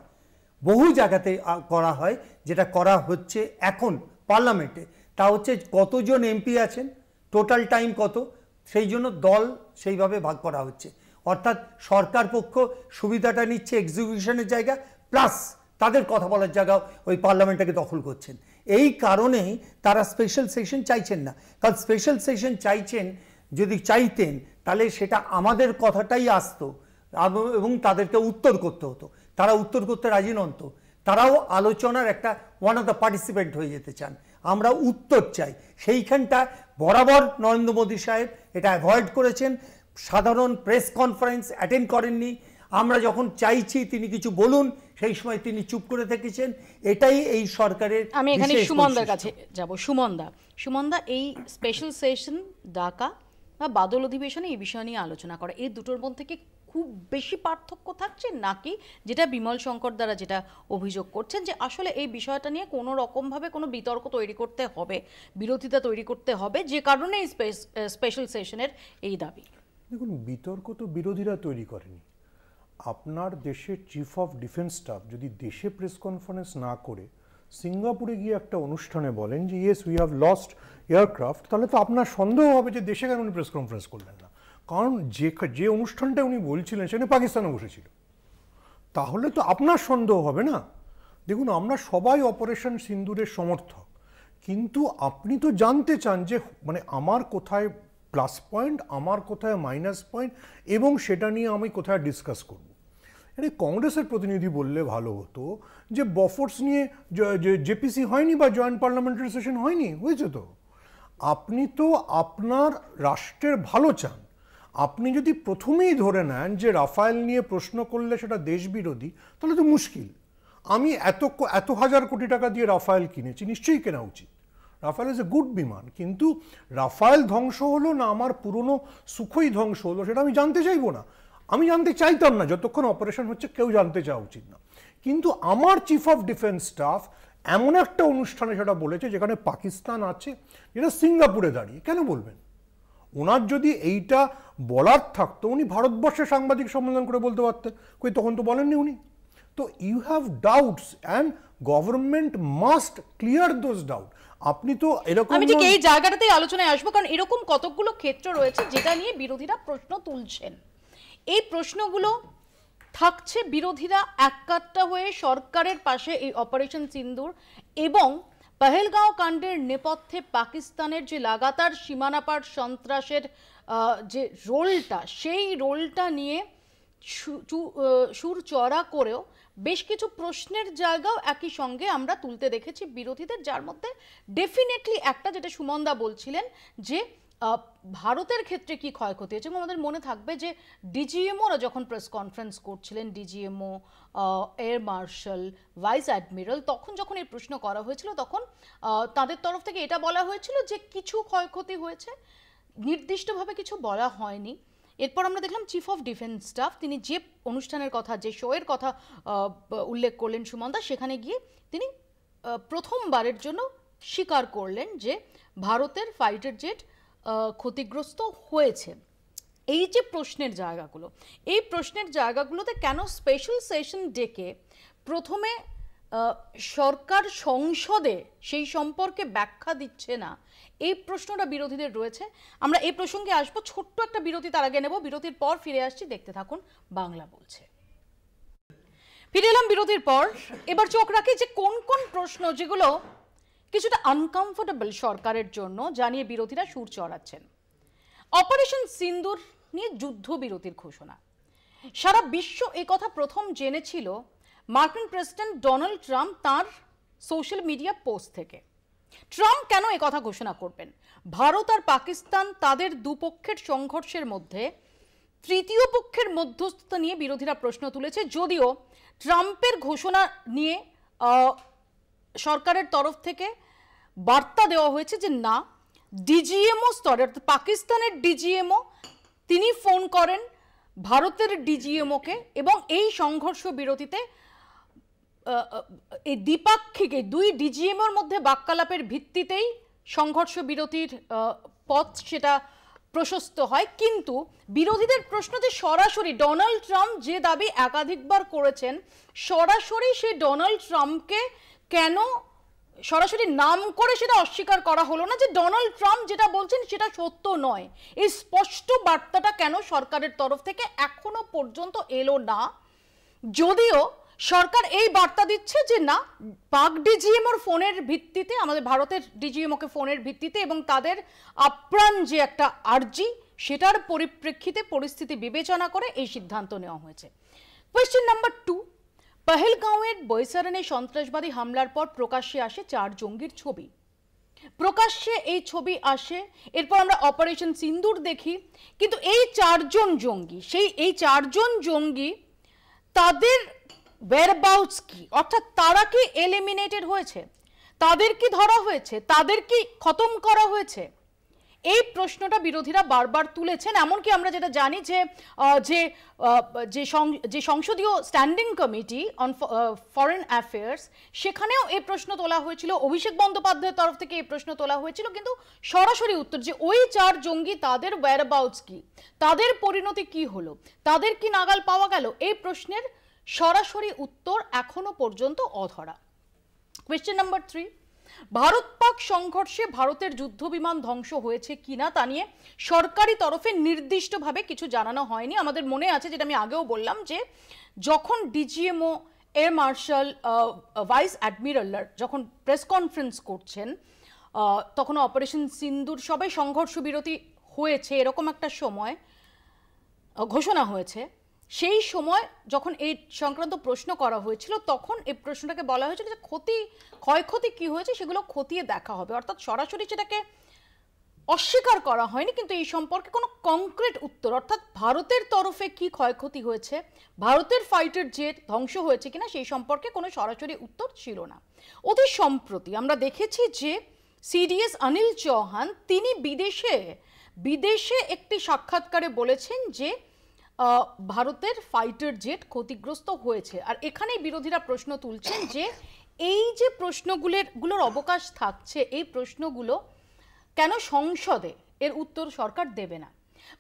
বহু জায়গাতে করা হয়, যেটা করা হচ্ছে এখন পার্লামেন্টে, তা হচ্ছে কতজন এমপি আছেন, টোটাল টাইম কত, সেই জন্য দল সেইভাবে ভাগ করা হচ্ছে। অর্থাৎ সরকার পক্ষ সুবিধাটা নিচ্ছে এক্সিকিউশনের জায়গা, প্লাস তাদের কথা বলার জায়গা ওই পার্লামেন্টটাকে দখল করছেন। এই কারণেই তারা স্পেশাল সেশন চাইছেন না, কারণ স্পেশাল সেশন চাইছেন, যদি চাইতেন তাহলে সেটা আমাদের কথাটাই আসতো এবং তাদেরকে উত্তর করতে হতো। তারা উত্তর করতে রাজি নন, তো তারাও আলোচনার একটা ওয়ান অফ দ্য পার্টিসিপেন্ট হয়ে যেতে চান। আমরা উত্তর চাই, সেইখানটা বরাবর নরেন্দ্র মোদী সাহেব এটা অ্যাভয়েড করেছেন, সাধারণ প্রেস কনফারেন্স অ্যাটেন্ড করেননি। আমরা যখন চাইছি তিনি কিছু বলুন, সেই সময় তিনি চুপ করে থেকেছেন। এটাই এই সরকারের। আমি এখানে সুমনদার কাছে যাব। সুমনদা, এই স্পেশাল সেশন ডাকা বা বাদল অধিবেশনে এই বিষয় নিয়ে আলোচনা করা, এই দুটোর মধ্যে কি খুব বেশি পার্থক্য থাকছে, নাকি যেটা বিমল শঙ্কর দ্বারা যেটা অভিযোগ করছেন যে আসলে এই বিষয়টা নিয়ে কোনো রকমভাবে কোনো বিতর্ক তৈরি করতে হবে, বিরোধিতা তৈরি করতে হবে, যে কারণে এই স্পেশাল সেশনের এই দাবি? দেখুন, বিতর্ক তো বিরোধীরা তৈরি করেনি। আপনার দেশের চিফ অফ ডিফেন্স স্টাফ যদি দেশে প্রেস কনফারেন্স না করে সিঙ্গাপুরে গিয়ে একটা অনুষ্ঠানে বলেন যে yes we have lost aircraft, তাহলে তো আপনার সন্দেহ হবে যে দেশে কেন উনি প্রেস কনফারেন্স করলেন না। কারণ যে অনুষ্ঠানটা উনি বলছিলেন সেখানে পাকিস্তানে বসেছিল, তাহলে তো আপনার সন্দেহ হবে না। দেখুন, আমরা সবাই অপারেশন সিন্দুরের সমর্থক, কিন্তু আপনি তো জানতে চান যে মানে আমার কোথায় প্লাস পয়েন্ট, আমার কোথায় মাইনাস পয়েন্ট, এবং সেটা নিয়ে আমি কোথায় ডিসকাস করব। মানে কংগ্রেসের প্রতিনিধি বললে ভালো হতো যে বফোর্স নিয়ে জেপিসি হয়নি বা জয়েন্ট পার্লামেন্টারি সেশন হয়নি, হয়েছে তো। আপনি তো আপনার রাষ্ট্রের ভালো চান। আপনি যদি প্রথমেই ধরে নেন যে রাফায়েল নিয়ে প্রশ্ন করলে সেটা দেশ বিরোধী, তাহলে তো মুশকিল। আমি এত হাজার কোটি টাকা দিয়ে রাফায়েল কিনেছি, নিশ্চয়ই কেনা উচিত। রাফায়েল ইজ এ গুড বিমান, কিন্তু রাফায়েল ধ্বংস হলো না আমার পুরনো সুখই ধ্বংস হলো, সেটা আমি জানতে চাইবো না। আমি জানতে চাইতাম না, যতক্ষণ অপারেশন হচ্ছে কেউ জানতে চাওয়া উচিত না। কিন্তু আমার চিফ অফ ডিফেন্স স্টাফ এমন একটা অনুষ্ঠানে সেটা বলেছে যেখানে পাকিস্তান আছে, যেটা সিঙ্গাপুরে দাঁড়িয়ে, কেন বলবেন? ওনার যদি এইটা বলার থাকতো উনি ভারতবর্ষে সাংবাদিক সম্মেলন করে বলতে পারতেন, কই তখন তো বলেননি উনি। তো you have doubts and government must clear those doubt. আপনি তো এরকম, আমি ঠিক এই জায়গাটাতেই আলোচনায় আসবো, কারণ এরকম কতগুলো ক্ষেত্র রয়েছে যেটা নিয়ে বিরোধীরা প্রশ্ন তুলছেন। এই প্রশ্নগুলো থাকছে, বিরোধীরা এককাট্টা হয়ে সরকারের পাশে এই অপারেশন সিন্দুর এবং পহেলগাঁও কাণ্ডের নেপথ্যে পাকিস্তানের যে লাগাতার সীমানাপার সন্ত্রাসের যে রোলটা, সেই রোলটা নিয়ে সুর চড়া করেও বেশ কিছু প্রশ্নের জায়গাও একই সঙ্গে আমরা তুলতে দেখেছি বিরোধীদের, যার মধ্যে ডেফিনেটলি একটা, যেটা সুমনদা বলছিলেন যে ভারতের ক্ষেত্রে কি ক্ষয়ক্ষতি হয়েছে। এবং আমাদের মনে থাকবে যে ডিজিএমওরা যখন প্রেস কনফারেন্স করছিলেন, DGMO, air marshal, vice admiral, তখন যখন এই প্রশ্ন করা হয়েছিল তখন তাদের তরফ থেকে এটা বলা হয়েছিল যে কিছু ক্ষয়ক্ষতি হয়েছে, নির্দিষ্টভাবে কিছু বলা হয়নি। এরপর আমরা দেখলাম চিফ অফ ডিফেন্স স্টাফ, তিনি যে অনুষ্ঠানের কথা, যে শোয়ের কথা উল্লেখ করলেন সুমনদা, সেখানে গিয়ে তিনি প্রথমবারের জন্য স্বীকার করলেন যে ভারতের ফাইটার জেট ক্ষতিগ্রস্ত হয়েছে। এই যে প্রশ্নের জায়গাগুলো, এই প্রশ্নের জায়গাগুলোতে কেন স্পেশাল সেশন ডেকে প্রথমে সরকার সংসদে সেই সম্পর্কে ব্যাখ্যা দিচ্ছে না, এই প্রশ্নটা বিরোধীদের রয়েছে। আমরা এই প্রসঙ্গে আসবো, ছোট্ট একটা বিরতি তার আগে নেব, বিরতির পর ফিরে আসছি, দেখতে থাকুন বাংলা বলছে। ফিরে এলাম বিরতির পর। এবার চোখ রাখি যে কোন কোন প্রশ্ন যেগুলো কিছুটা আনকমফোর্টেবল সরকারের জন্য, জানিয়ে বিরোধীরা সুর চড়াচ্ছেন। অপারেশন সিন্দুর নিয়ে যুদ্ধবিরতির ঘোষণা। সারা বিশ্ব এই কথা প্রথম জেনেছিল মার্কিন প্রেসিডেন্ট ডোনাল্ড ট্রাম্প তার সোশ্যাল মিডিয়া পোস্ট থেকে। ট্রাম্প কেন এই কথা ঘোষণা করবেন? ভারত আর পাকিস্তান তাদের দুপক্ষের সংঘর্ষের মধ্যে তৃতীয় পক্ষের মধ্যস্থতা নিয়ে বিরোধীরা প্রশ্ন তুলেছে, যদিও ট্রাম্পের ঘোষণা নিয়ে সরকারের তরফ থেকে বার্তা দেওয়া হয়েছে যে না, ডিজিএমও স্তরে, অর্থাৎ পাকিস্তানের ডিজিএমও তিনি ফোন করেন ভারতের ডিজিএমওকে এবং এই সংঘর্ষ বিরতিতে এই দ্বিপাক্ষিক দুই ডিজিএমওর মধ্যে বাক্যালাপের ভিত্তিতেই সংঘর্ষ বিরতির পথ সেটা প্রশস্ত হয়। কিন্তু বিরোধীদের প্রশ্ন যে সরাসরি ডোনাল্ড ট্রাম্প যে দাবি একাধিকবার করেছেন, সরাসরি সেই ডোনাল্ড ট্রাম্পকে কেন সরাসরি নাম করে সেটা অস্বীকার করা হলো না যে ডোনাল্ড ট্রাম্প যেটা বলছেন সেটা সত্য নয়। এই স্পষ্ট বার্তাটা কেন সরকারের তরফ থেকে এখনো পর্যন্ত এলো না, যদিও সরকার এই বার্তা দিচ্ছে যে না, পাক ডিজিএমওর ফোনের ভিত্তিতে, আমাদের ভারতের ডিজিএমওকে ফোনের ভিত্তিতে এবং তাদের আপ্রাণ যে একটা আর্জি, সেটার পরিপ্রেক্ষিতে পরিস্থিতি বিবেচনা করে এই সিদ্ধান্ত নেওয়া হয়েছে। কোয়েশ্চেন নাম্বার 2, পহেলগাঁওয়ের বৈসারণে সন্ত্রাসবাদী হামলার পর প্রকাশ্যে আসে 4 জঙ্গির ছবি। প্রকাশ্যে এই ছবি আসে, এরপর আমরা অপারেশন সিন্দুর দেখি, কিন্তু এই 4 জন জঙ্গি, এই 4 জন জঙ্গি তাদের whereabouts কি, অর্থাৎ তারা কি এলিমিনেটেড হয়েছে, তাদের কি ধরা হয়েছে, তাদের কি খতম করা হয়েছে, এই প্রশ্নটা বিরোধীরা বারবার তুলেছেন। এমনকি আমরা যেটা জানি যে সংসদীয় standing committee on foreign affairs, সেখানেও এই প্রশ্ন তোলা হয়েছিল, অভিষেক বন্দ্যোপাধ্যায়ের তরফ থেকে এই প্রশ্ন তোলা হয়েছিল, কিন্তু সরাসরি উত্তর যে ওই 4 জঙ্গি তাদের whereabouts কি, তাদের পরিণতি কি হলো, তাদের কি নাগাল পাওয়া গেল, এই প্রশ্নের সরাসরি উত্তর এখনো পর্যন্ত অধরা। কোয়েশ্চেন নাম্বার 3, ভারত পাক সংঘর্ষে ভারতের যুদ্ধ বিমান ধ্বংস হয়েছে কিনা তা নিয়ে সরকারি তরফে নির্দিষ্টভাবে কিছু জানানো হয়নি। আমাদের মনে আছে, যেটা আমি আগেও বললাম, যে যখন DGMO, air marshal, vice admiral যখন প্রেস কনফারেন্স করছেন, তখন অপারেশন সিন্দুর সবাই সংঘর্ষ বিরতি হয়েছে এরকম একটা সময় ঘোষণা হয়েছে। সেই সময় যখন এই সংক্রান্ত প্রশ্ন করা হয়েছিল, তখন এই প্রশ্নটাকে বলা হয়েছিল যে ক্ষয়ক্ষতি কি হয়েছে সেগুলো খতিয়ে দেখা হবে, অর্থাৎ সরাসরি সেটাকে অস্বীকার করা হয়নি, কিন্তু এই সম্পর্কে কোনো কংক্রিট উত্তর, অর্থাৎ ভারতের তরফে কি ক্ষয়ক্ষতি হয়েছে, ভারতের ফাইটার জেট ধ্বংস হয়েছে কিনা, সেই সম্পর্কে কোনো সরাসরি উত্তর ছিল না। অতি সম্প্রতি আমরা দেখেছি যে সিডিএস অনিল চৌহান তিনি বিদেশে একটি সাক্ষাৎকারে বলেছেন যে ভারতের ফাইটার জেট ক্ষতিগ্রস্ত হয়েছে। আর এখানেই বিরোধীরা প্রশ্ন তুলছেন যে এই যে প্রশ্নগুলোর অবকাশ থাকছে, এই প্রশ্নগুলো কেন সংসদে এর উত্তর সরকার দেবে না।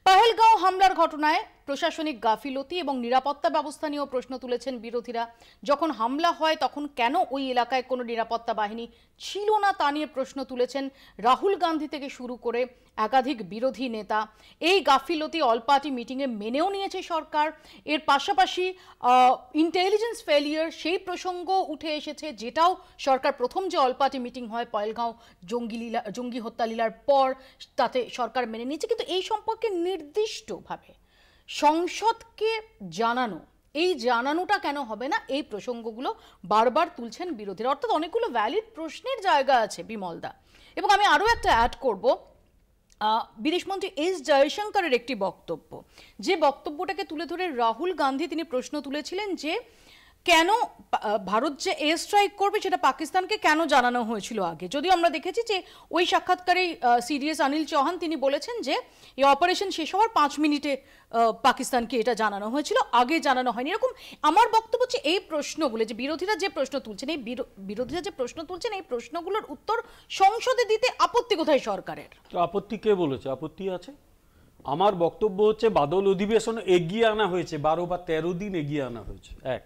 পহেলগাঁও হামলার ঘটনায় প্রশাসনিক গাফিলতি এবং নিরাপত্তা ব্যবস্থা নিয়েও প্রশ্ন তুলেছেন বিরোধীরা। যখন হামলা হয় তখন কেন ওই এলাকায় কোনো নিরাপত্তা বাহিনী ছিল না তা নিয়ে প্রশ্ন তুলেছেন রাহুল গান্ধী থেকে শুরু করে একাধিক বিরোধী নেতা। এই গাফিলতি অল পার্টি মিটিংয়ে মেনেও নিয়েছে সরকার। এর পাশাপাশি ইন্টেলিজেন্স ফেলিয়ার সেই প্রসঙ্গ উঠে এসেছে, যেটাও সরকার প্রথম যে অল পার্টি মিটিং হয় পহেলগাঁও জঙ্গি হত্যা লীলার পর, তাতে সরকার মেনে নিয়েছে, কিন্তু এই সম্পর্কে নির্দিষ্টভাবে সংসদকে জানানো, এই জানানোটা কেন হবে না, এই প্রসঙ্গগুলো বারবার তুলছেন বিরোধীরা। অর্থাৎ অনেকগুলো ভ্যালিড প্রশ্নের জায়গা আছে বিমলদা। এবং আমি আরও একটা অ্যাড করব, বিদেশমন্ত্রী এস জয়শঙ্করের একটি বক্তব্য, যে বক্তব্যটাকে তুলে ধরে রাহুল গান্ধী তিনি প্রশ্ন তুলেছিলেন যে কেন ভারত যে এয়ার স্ট্রাইক করবে সেটা পাকিস্তানকে কেন জানানো হয়েছিল আগে। যদিও আমরা দেখেছি যে ওই সাক্ষাৎকারে সিডিএস অনিল চৌহান তিনি বলেছেন যে এই অপারেশন শেষ হওয়ার 5 মিনিটে পাকিস্তানকে এটা জানানো হয়েছিল, আগে জানানো হয়নি। এরকম আমার বক্তব্য হচ্ছে এই প্রশ্নগুলো যে বিরোধীরা যে প্রশ্ন তুলছেন, এই বিরোধীরা যে প্রশ্ন তুলছেন, এই প্রশ্নগুলোর উত্তর সংসদে দিতে আপত্তি কোথায় সরকারের? তো আপত্তি কে বলেছে? আপত্তি আছে। আমার বক্তব্য হচ্ছে বাদল অধিবেশন এগিয়ে আনা হয়েছে, 12 বা 13 দিন এগিয়ে আনা হয়েছে, এক।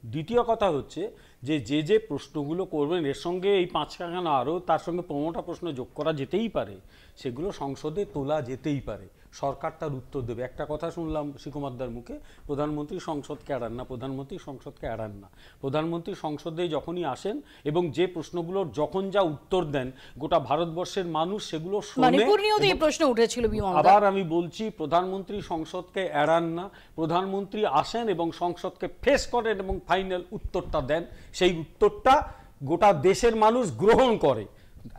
দ্বিতীয় কথা হচ্ছে যে যে প্রশ্নগুলো করবেন এর সঙ্গে এই 5খানা আরও তার সঙ্গে 15টা প্রশ্ন যোগ করা যেতেই পারে, সেগুলো সংসদে তোলা যেতেই পারে, সরকার তার উত্তর দেবে। একটা কথা শুনলাম শিকুমারদার মুখে, প্রধানমন্ত্রী সংসদকে এড়ান না, প্রধানমন্ত্রী সংসদকে এড়ান না। প্রধানমন্ত্রী সংসদে যখনই আসেন এবং যে প্রশ্নগুলোর যখন যা উত্তর দেন, গোটা ভারতবর্ষের মানুষ সেগুলো শোনে। এই প্রশ্ন উঠেছিল বিমল। আবার আমি বলছি, প্রধানমন্ত্রী সংসদকে এড়ান না, প্রধানমন্ত্রী আসেন এবং সংসদকে ফেস করেন এবং ফাইনাল উত্তরটা দেন, সেই উত্তরটা গোটা দেশের মানুষ গ্রহণ করে।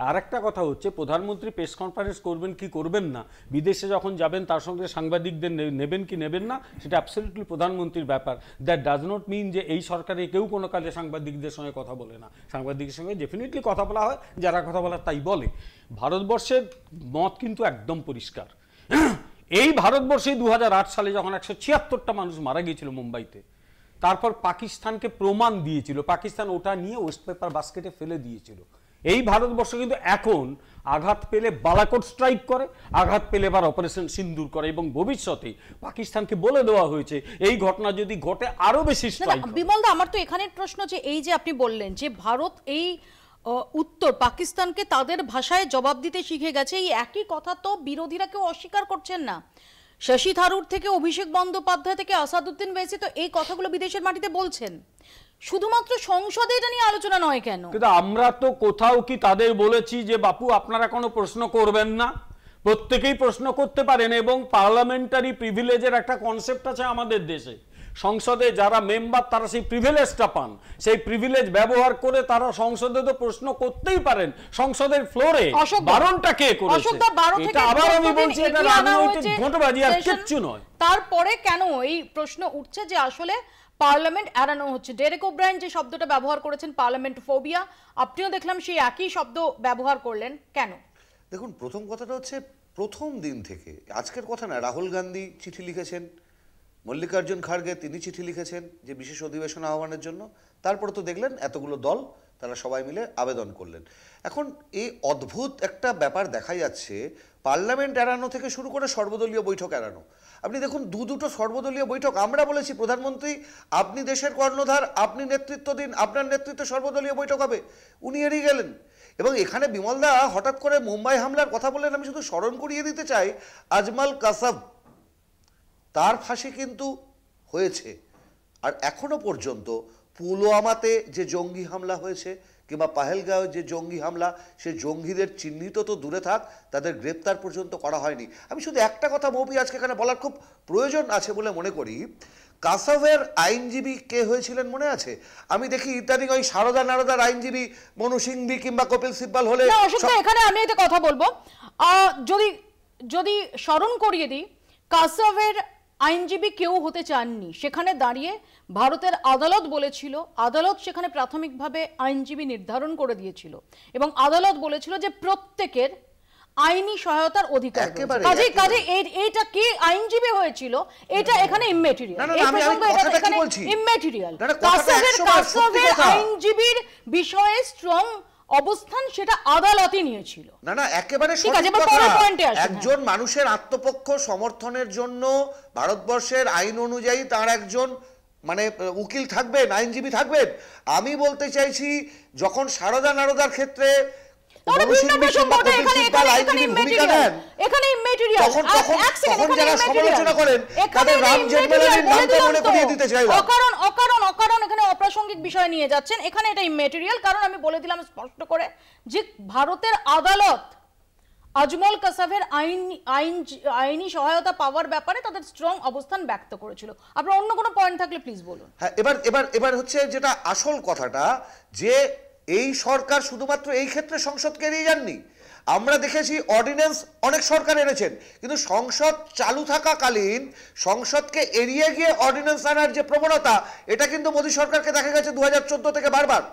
আর একটা কথা হচ্ছে, প্রধানমন্ত্রী প্রেস কনফারেন্স করবেন কি করবেন না, বিদেশে যখন যাবেন তার সঙ্গে সাংবাদিকদের নেবেন কি নেবেন না, সেটা অ্যাবসলিউটলি প্রধানমন্ত্রীর ব্যাপার। দ্যাট ডাজ নট মিন যে এই সরকারে কেউ কোনো কাজে সাংবাদিকদের সঙ্গে কথা বলে না। সাংবাদিকের সঙ্গে ডেফিনেটলি কথা বলা হয়, যারা কথা বলার তাই বলে। ভারতবর্ষের মত কিন্তু একদম পরিষ্কার। এই ভারতবর্ষে 2008 সালে যখন 176টা মানুষ মারা গিয়েছিল মুম্বাইতে, তারপর পাকিস্তানকে প্রমাণ দিয়েছিল, পাকিস্তান ওটা নিয়ে ওয়েস্ট পেপার বাস্কেটে ফেলে দিয়েছিল। এই ভারতবর্ষ কিন্তু এখন আঘাত পেলে বালাকোট স্ট্রাইক করে, আঘাত পেলে এবার অপারেশন সিন্দুর করে, এবং ভবিষ্যতে পাকিস্তানকে বলে দেওয়া হয়েছে এই ঘটনা যদি ঘটে আরো বেশি স্ট্রাইক। বিমলদা, আমার তো এখানের প্রশ্ন যে এই যে আপনি বললেন যে ভারত এই উত্তর পাকিস্তানকে তাদের ভাষায় জবাব দিতে শিখে গেছে, এই একই কথা তো বিরোধীরা কেউ অস্বীকার করছেন না। শশী থারুর থেকে অভিষেক বন্দ্যোপাধ্যায় থেকে আসাদুদ্দিন ওয়েসি তো এই কথাগুলো বিদেশের মাটিতে বলছেন। শুধুমাত্র সংসদে এটা নিয়ে আলোচনা নয় কেন? কিন্তু আমরা তো কোথাও কি তাদের বলেছি যে বাপু আপনারা কোনো প্রশ্ন করবেন না? প্রত্যেকেই প্রশ্ন করতে পারেন, এবং পার্লামেন্টারি প্রিভিলেজের একটা কনসেপ্ট আছে আমাদের দেশে। সংসদে যারা মেম্বার তারা সেই প্রিভিলেজটা পান, সেই প্রিভিলেজ ব্যবহার করে তারা সংসদে তো প্রশ্ন করতেই পারেন। সংসদের ফ্লোরে বারণটা কে করেছে? এটা আবার আমি বলছি, এটা রাজনৈতিক ভোটবাজি আর কিচ্ছু নয়। তারপরে কেন এই প্রশ্ন উঠছে যে আসলে পার্লামেন্ট এড়ানো হচ্ছে? ডেরেক ওব্রায়েন যে শব্দটা ব্যবহার করেছেন পার্লামেন্ট ফোবিয়া, আপনিও দেখলাম সেই একই শব্দ ব্যবহার করলেন, কেন? দেখুন, প্রথম কথাটা হচ্ছে প্রথম দিন থেকে, আজকের কথা না, রাহুল গান্ধী চিঠি লিখেছেন, মল্লিকার্জুন খাড়গে তিনি চিঠি লিখেছেন যে বিশেষ অধিবেশন আহ্বানের জন্য। তারপরে তো দেখলেন এতগুলো দল তারা সবাই মিলে আবেদন করলেন। এখন এই অদ্ভুত একটা ব্যাপার দেখা যাচ্ছে, পার্লামেন্ট এড়ানো থেকে শুরু করে সর্বদলীয় বৈঠক এড়ানো। আপনি দেখুন, দুটো সর্বদলীয় বৈঠক। আমরা বলেছি প্রধানমন্ত্রী আপনি দেশের কর্ণধার, আপনি নেতৃত্ব দিন, আপনার নেতৃত্বে সর্বদলীয় বৈঠক হবে, উনি এড়িয়ে গেলেন। এবং এখানে বিমলদা হঠাৎ করে মুম্বাই হামলার কথা বললেন। আমি শুধু স্মরণ করিয়ে দিতে চাই, আজমাল কাসাব তার ফাঁসি কিন্তু হয়েছে, আর এখনো পর্যন্ত পুলওয়ামাতে যে জঙ্গি হামলা হয়েছে কিংবা পাহেলগাঁও যে জঙ্গি হামলা, সে জঙ্গিদের চিহ্নিত তো দূরে থাক, তাদের গ্রেপ্তার পর্যন্ত করা হয়নি। আমি শুধু একটা কথা মৌপি আজকে এখানে বলার খুব প্রয়োজন আছে বলে মনে করি। কাসাবের আইনজীবী কে হয়েছিলেন মনে আছে? আমি দেখি ইত্যাদি ওই সারদা নারদার আইনজীবী মনু সিংভি কিংবা কপিল সিব্বাল হলে। এখানে আমি একটা কথা বলবো, যদি স্মরণ করিয়ে দিই, কাসাবের আইনজীবী কেউ হতে চাননি। সেখানে দাঁড়িয়ে ভারতের আদালত বলেছিল, আদালত সেখানে প্রাথমিকভাবে আইনজীবী নির্ধারণ করে দিয়েছিল এবং আদালত বলেছিল যে প্রত্যেকের আইনি সহায়তার অধিকার। কাজে এইটা কি আইনজীবী হয়েছিল, এটা এখানে ইম্যাটেরিয়াল। কাসাবের আইনজীবীর বিষয়ে স্ট্রং অবস্থান সেটা আদালতই নিয়েছিল। না, একেবারে একজন মানুষের আত্মপক্ষ সমর্থনের জন্য ভারতবর্ষের আইন অনুযায়ী তার একজন উকিল থাকবেন, আইনজীবী থাকবেন। আমি বলতে চাইছি, যখন সারদা নারদার ক্ষেত্রে অপ্রাসঙ্গিক বিষয় নিয়ে যাচ্ছেন, এখানে এটা ইম্যাটেরিয়াল। কারণ আমি বলে দিলাম স্পষ্ট করে যে ভারতের আদালত আজমল কাসাভের আইনি সহায়তা পাওয়ার ব্যাপারে তাদের স্ট্রং অবস্থান ব্যক্ত করেছিল। আপনার অন্য কোনো পয়েন্ট থাকলে প্লিজ বলুন। হ্যাঁ, এবার হচ্ছে যেটা আসল কথাটা, যে এই সরকার শুধুমাত্র এই ক্ষেত্রে সংসদকে এড়িয়ে যাননি। আমরা দেখেছি অর্ডিন্যান্স অনেক সরকার এনেছেন, কিন্তু সংসদ চালু থাকাকালীন সংসদকে এড়িয়ে গিয়ে অর্ডিন্যান্স আনার যে প্রবণতা, এটা কিন্তু মোদী সরকারকে দেখা গেছে 2014 থেকে বারবার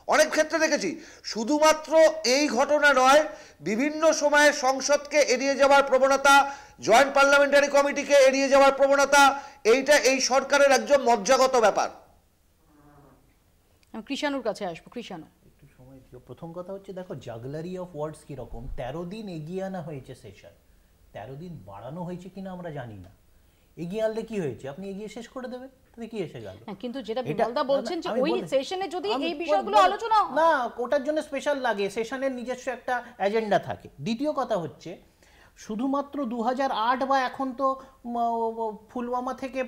অনেক ক্ষেত্রে দেখেছি। শুধুমাত্র এই ঘটনা নয়, বিভিন্ন সময়ে সংসদকে এড়িয়ে যাওয়ার প্রবণতা, জয়েন্ট পার্লামেন্টারি কমিটিকে এড়িয়ে যাওয়ার প্রবণতা, এইটা এই সরকারের একজন মজ্জাগত ব্যাপার। কৃষাণুর কাছে আসবো। কৃষাণু, প্রথম কথা হচ্ছে, দেখো জাগলারি অফ ওয়ার্ডস কিরকম। 13 দিন এগিয়ে আনা হয়েছে সেশন, 13 দিন বাড়ানো হয়েছে কিনা আমরা জানি না। এগিয়ে আনলে কি হয়েছে, আপনি এগিয়ে শেষ করে দেবেন, তাহলে কি এসে গেল? কিন্তু যেটা বিমলদা বলছেন যে ওই সেশনে যদি এই বিষয়গুলো আলোচনা না, ওটার জন্য স্পেশাল লাগে, সেশনের নিজস্ব একটা এজেন্ডা থাকে। দ্বিতীয় কথা হচ্ছে, শুধুমাত্র 2008 বা এখন তো পুলওয়ামা থেকে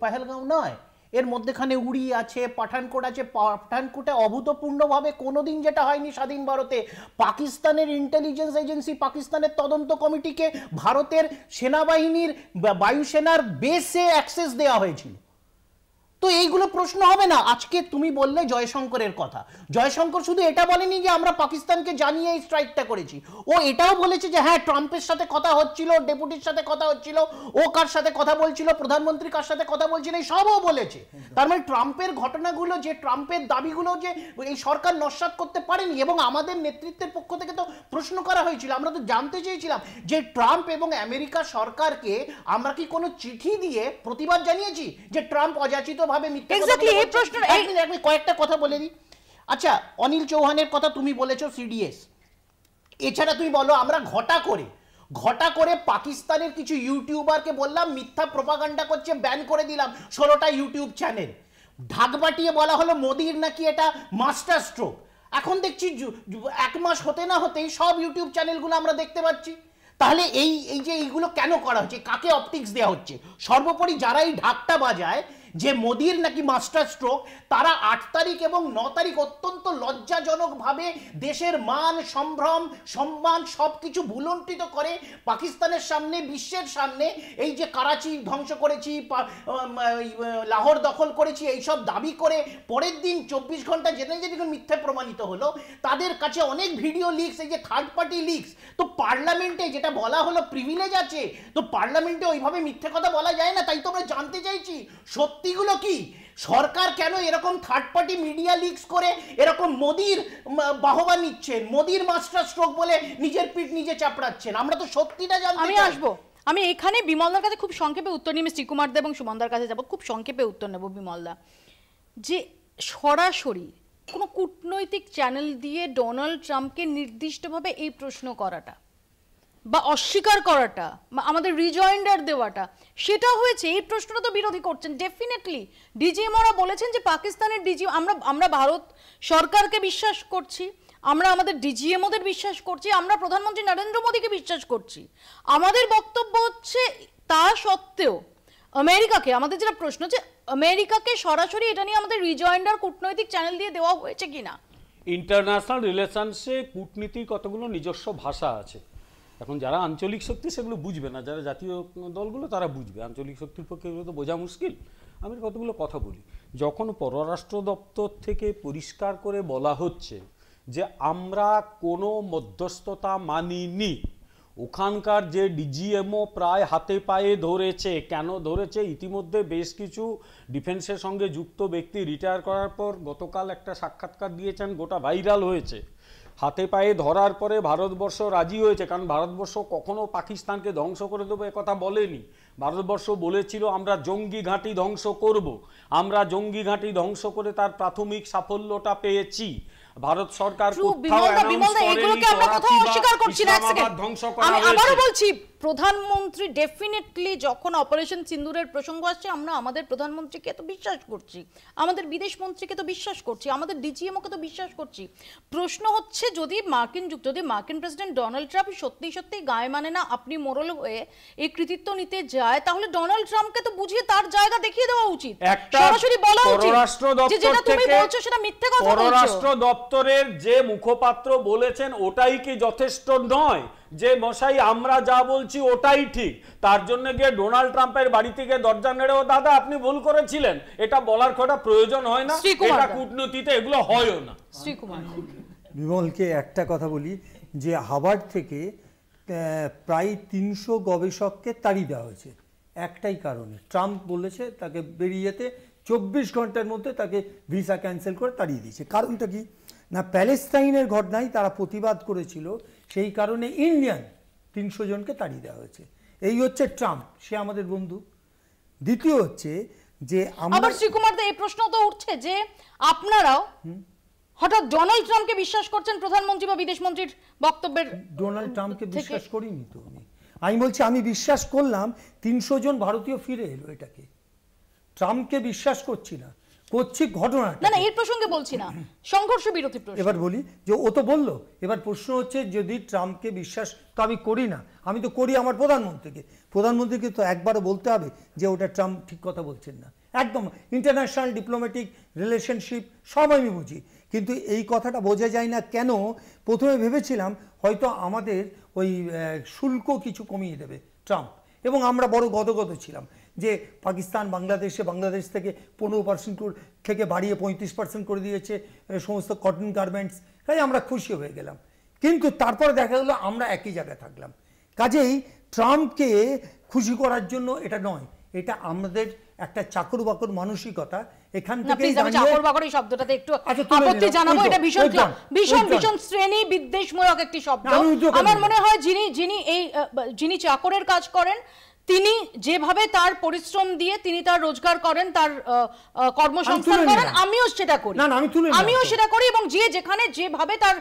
পহেলগাঁও নয়, এর মধ্যেখানে উড়ি আছে, পাঠানকোট আছে। পাঠানকোটে অভূতপূর্ণভাবে কোনোদিন যেটা হয়নি স্বাধীন ভারতে, পাকিস্তানের ইন্টেলিজেন্স এজেন্সি, পাকিস্তানের তদন্ত কমিটিকে ভারতের সেনাবাহিনীর বায়ুসেনার বেসে অ্যাক্সেস দেওয়া হয়েছিল। তো এইগুলো প্রশ্ন হবে না। আজকে তুমি বললে জয়শঙ্করের কথা, জয়শঙ্কর শুধু এটা বলেনি যে আমরা পাকিস্তানকে জানিয়ে এই স্ট্রাইকটা করেছি, ও এটাও বলেছে যে হ্যাঁ ট্রাম্পের সাথে কথা হচ্ছিল, ডেপুটির সাথে কথা হচ্ছিল, ও কার সাথে কথা বলছিল, প্রধানমন্ত্রী কার সাথে কথা বলছিল, এই সবও বলেছে। তার মানে ট্রাম্পের ঘটনাগুলো, যে ট্রাম্পের দাবিগুলো যে এই সরকার নস্যাৎ করতে পারেনি, এবং আমাদের নেতৃত্বের পক্ষ থেকে তো প্রশ্ন করা হয়েছিল, আমরা তো জানতে চেয়েছিলাম যে ট্রাম্প এবং আমেরিকা সরকারকে আমরা কি কোনো চিঠি দিয়ে প্রতিবাদ জানিয়েছি যে ট্রাম্প অযাচিত কয়েকটা কথা বলে দিই। আচ্ছা, অনিল চৌহানের কথা তুমি বলেছো, সিডিএস। এছাড়া তুমি বলো আমরা ঘটা করে পাকিস্তানের কিছু ইউটিউবারকে বললাম মিথ্যা প্রোপাগান্ডা করছে, ব্যান করে দিলাম 16টা ইউটিউব চ্যানেল। ঢাক বাটিয়ে বলা হলো মোদির নাকি এটা মাস্টার স্ট্রোক। এখন দেখছি 1 মাস হতে না হতেই সব ইউটিউব চ্যানেলগুলো আমরা দেখতে পাচ্ছি। তাহলে এই যে এইগুলো কেন করা হচ্ছে, কাকে অপটিক্স দেওয়া হচ্ছে? সর্বোপরি যারা এই ঢাকটা বাজায় যে মোদির নাকি মাস্টার স্ট্রোক, তারা 8 তারিখ এবং 9 তারিখ অত্যন্ত লজ্জাজনকভাবে দেশের মান, সম্ভ্রম, সম্মান সবকিছু ভুলুণ্ঠিত করে পাকিস্তানের সামনে, বিশ্বের সামনে এই যে করাচি ধ্বংস করেছি, লাহোর দখল করেছি, এইসব দাবি করে পরের দিন 24 ঘন্টা যেতে যেদিকে মিথ্যে প্রমাণিত হলো। তাদের কাছে অনেক ভিডিও লিকস, এই যে থার্ড পার্টি লিকস। তো পার্লামেন্টে যেটা বলা হলো প্রিভিলেজ আছে, তো পার্লামেন্টে ওইভাবে মিথ্যে কথা বলা যায় না। তাই তো আমরা জানতে চাইছি সত্যিগুলো কি, সরকার কেন এরকম থার্ড পার্টি মিডিয়া লিকস করে এরকম মোদির বাহবা নিচ্ছেন, মোদির মাস্টার স্ট্রোক বলে নিজের পিঠ নিজে চাপড়াচ্ছেন। আমরা তো সত্যিটা জানতে চাই। আমি এখানে বিমলদার কাছে খুব সংক্ষেপে উত্তর নিয়ে শ্রীকুমার দা এবং সুমনদার কাছে যাব, খুব সংক্ষেপে উত্তর নেব। বিমলদা, যে সরাসরি কোনো কূটনৈতিক চ্যানেল দিয়ে ডোনাল্ড ট্রাম্পকে নির্দিষ্টভাবে এই প্রশ্ন করাটা বা অস্বীকার করাটা বা আমাদের রিজয়েন্ডার দেওয়াটা, সেটা হয়েছে, এই প্রশ্নটা তো বিরোধী করছেন। ডেফিনেটলি ডিজিএমওরা বলেছেন যে পাকিস্তানের ডিজি, আমরা ভারত সরকারকে বিশ্বাস করছি, আমরা আমাদের ডিজিএমওদের বিশ্বাস করছি, আমরা প্রধানমন্ত্রী নরেন্দ্র মোদীকে বিশ্বাস করছি। আমাদের বক্তব্য হচ্ছে তা সত্ত্বেও আমেরিকাকে, আমাদের যেটা প্রশ্ন যে আমেরিকাকে সরাসরি এটা নিয়ে আমাদের রিজয়েন্ডার কূটনৈতিক চ্যানেল দিয়ে দেওয়া হয়েছে কিনা। ইন্টারন্যাশনাল রিলেশনসে কূটনীতির কতগুলো নিজস্ব ভাষা আছে। এখন যারা আঞ্চলিক শক্তি সেগুলো বুঝবে না, যারা জাতীয় দলগুলো তারা বুঝবে। আঞ্চলিক শক্তির পক্ষে এগুলো তো বোঝা মুশকিল। আমি কতগুলো কথা বলি। যখন পররাষ্ট্র দপ্তর থেকে পরিষ্কার করে বলা হচ্ছে যে আমরা কোনো মধ্যস্থতা মানিনি, ওখানকার যে ডিজিএমও প্রায় হাতে পায়ে ধরেছে। কেন ধরেছে? ইতিমধ্যে বেশ কিছু ডিফেন্সের সঙ্গে যুক্ত ব্যক্তি রিটায়ার করার পর গতকাল একটা সাক্ষাৎকার দিয়েছেন, গোটা ভাইরাল হয়েছে। হাতে পায়ে ধরার পরে ভারতবর্ষ রাজি হয়েছে, কারণ ভারতবর্ষ কখনো পাকিস্তানকে ধ্বংস করে দেবো একথা বলেনি। ভারতবর্ষ বলেছিল আমরা জঙ্গি ঘাঁটি ধ্বংস করব। আমরা জঙ্গি ঘাঁটি ধ্বংস করে তার প্রাথমিক সাফল্যটা পেয়েছি। ভারত সরকার আমি আবারও বলছি, প্রধানমন্ত্রী ডেফিনেটলি যখন অপারেশন সিন্দুরের প্রসঙ্গ আসছে, আমরা আমাদের প্রধানমন্ত্রীকে তো বিশ্বাস করছি, আমাদের বিদেশ মন্ত্রীকে তো বিশ্বাস করছি, আমাদের ডিজিএমওকে তো বিশ্বাস করছি। প্রশ্ন হচ্ছে যদি মার্কিন প্রেসিডেন্ট ডোনাল্ড ট্রাম্প সত্যি সত্যি গায়ে মানে না আপনি মোড়ল হয়ে এই কৃতিত্ব নিতে যায়, তাহলে ডোনাল্ড ট্রাম্পকে তো বুঝিয়ে তার জায়গা দেখিয়ে দেওয়া উচিত, সরাসরি বলা উচিত যে যেটা তুমি বলছো সেটা মিথ্যে কথা বলছো। পররাষ্ট্র দপ্তরের যে মুখপাত্র বলেছেন ওটাই কি যথেষ্ট নয় যে মশাই আমরা যা বলছি ওটাই ঠিক, তার জন্য গিয়ে ডোনাল্ড ট্রাম্পের বাড়ি থেকে দরজা নেড়ে ও দাদা আপনি ভুল করেছিলেন, এটা বলার কথা প্রয়োজন হয় না, এটা কূটনীতিতে এগুলো হয়ও না। বিমলকে একটা কথা বলি যে হার্ভার্ড থেকে প্রায় 300 গবেষককে তাড়িয়ে দেওয়া হয়েছে একটাই কারণে, ট্রাম্প বলেছে তাকে বেরিয়ে যেতে, 24 ঘন্টার মধ্যে তাকে ভিসা ক্যান্সেল করে তাড়িয়ে দিয়েছে। কারণটা কি না, প্যালেস্টাইনের ঘটনায় তারা প্রতিবাদ করেছিল, সেই কারণে ইন্ডিয়ান 300 জনকে তাড়িয়ে দেওয়া হয়েছে। এই হচ্ছে ট্রাম্প, সে আমাদের বন্ধু। দ্বিতীয় হচ্ছে যে আবার শ্রীকুমার দা এই প্রশ্ন তো উঠছে যে আপনারাও হঠাৎ ডোনাল্ড ট্রাম্পকে বিশ্বাস করছেন প্রধানমন্ত্রী বা বিদেশমন্ত্রীর বক্তব্যের? ডোনাল্ড ট্রাম্পকে বিশ্বাস করিনি তো আমি বলছি আমি বিশ্বাস করলাম 300 জন ভারতীয় ফিরে এলো, এটাকে ট্রাম্পকে বিশ্বাস করছি না, করছি ঘটনা। না না, এর প্রসঙ্গে বলছি না, সংঘর্ষ বিরতি প্রশ্ন। এবার বলি যে ও তো বললো, এবার প্রশ্ন হচ্ছে যদি ট্রাম্পকে বিশ্বাস তো আমি করি না, আমি তো করি আমার প্রধানমন্ত্রীকে তো একবারও বলতে হবে যে ওটা ট্রাম্প ঠিক কথা বলছেন না। একদম ইন্টারন্যাশনাল ডিপ্লোম্যাটিক রিলেশনশিপ সব আমি বুঝি, কিন্তু এই কথাটা বোঝা যায় না কেন। প্রথমে ভেবেছিলাম হয়তো আমাদের ওই শুল্ক কিছু কমিয়ে দেবে ট্রাম্প, এবং আমরা বড় গদগদ ছিলাম যে পাকিস্তান বাংলাদেশ থেকে 15% থেকে বাড়িয়ে 35% করে দিয়েছে সমস্ত কটন গার্মেন্টস, তাই আমরা খুশি হয়ে গেলাম। কিন্তু তারপরে দেখা গেলো আমরা একই জায়গায় থাকলাম। কাজেই ট্রাম্পকে খুশি করার জন্য এটা নয়, এটা আমাদের একটা চাকর বাকর মানসিকতা। এখান থেকে চাকর বাকর এই শব্দটাতে একটু আপত্তি জানাবো, এটা ভীষণ ভীষণ শ্রেণী বিদ্বেষমূলক একটি শব্দ। আমার মনে হয় যিনি চাকরের কাজ করেন, তিনি যেভাবে তার পরিশ্রম দিয়ে তিনি তার রোজগার করেন, তার কর্মসংস্থান করেন, আমিও সেটা করি, এবং যে যেখানে যেভাবে তার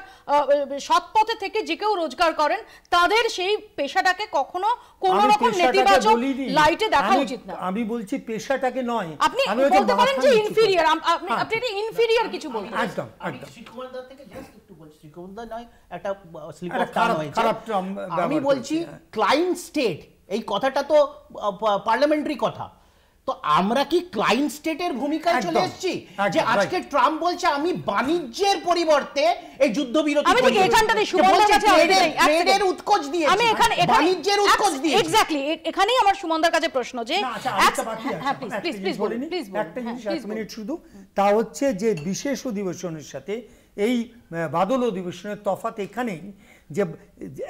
সৎ পথে থেকে যে কেউ রোজগার করেন তাদের সেই পেশাটাকে কখনো কোনো রকম নেতিবাচক লাইটে দেখা উচিত না। আমি বলছি পেশাটাকে নয়, আপনি বলতে পারেন যে ইনফিরিয়র, আপনি এটা ইনফিরিয়র কিছু বলছেন। একদম শ্রীকুমার দা থেকে জাস্ট একটু বলছি, শ্রীকুমার দা নয় একটা স্লিপ অফ টাং হয়েছে, আমি বলছি ক্লায়েন্ট স্টেট, এই কথাটা তো পার্লামেন্টারি কথা, তো আমরা কি ক্লায়েন্ট স্টেটের ভূমিকায় চলে এসেছি যে আজকে ট্রাম্প বলছে আমি বাণিজ্যের পরিবর্তে এই যুদ্ধবিরতি আমি ঠিক এখানটাতে সুমনদার কাছে ট্রেডের উৎকোচ দিয়েছি, আমি এখানে বাণিজ্যের উৎকোচ দিয়েছি। এক্স্যাক্টলি, এখানেই আমার সুমনদার কাছে প্রশ্ন যে হ্যাঁ প্লিজ বলুন একটা জিনিস, 1 মিনিট শুধু, তা হচ্ছে যে বিশেষ অধিবেশনের সাথে এই বাদল অধিবেশনের তফাৎ এখানেই যে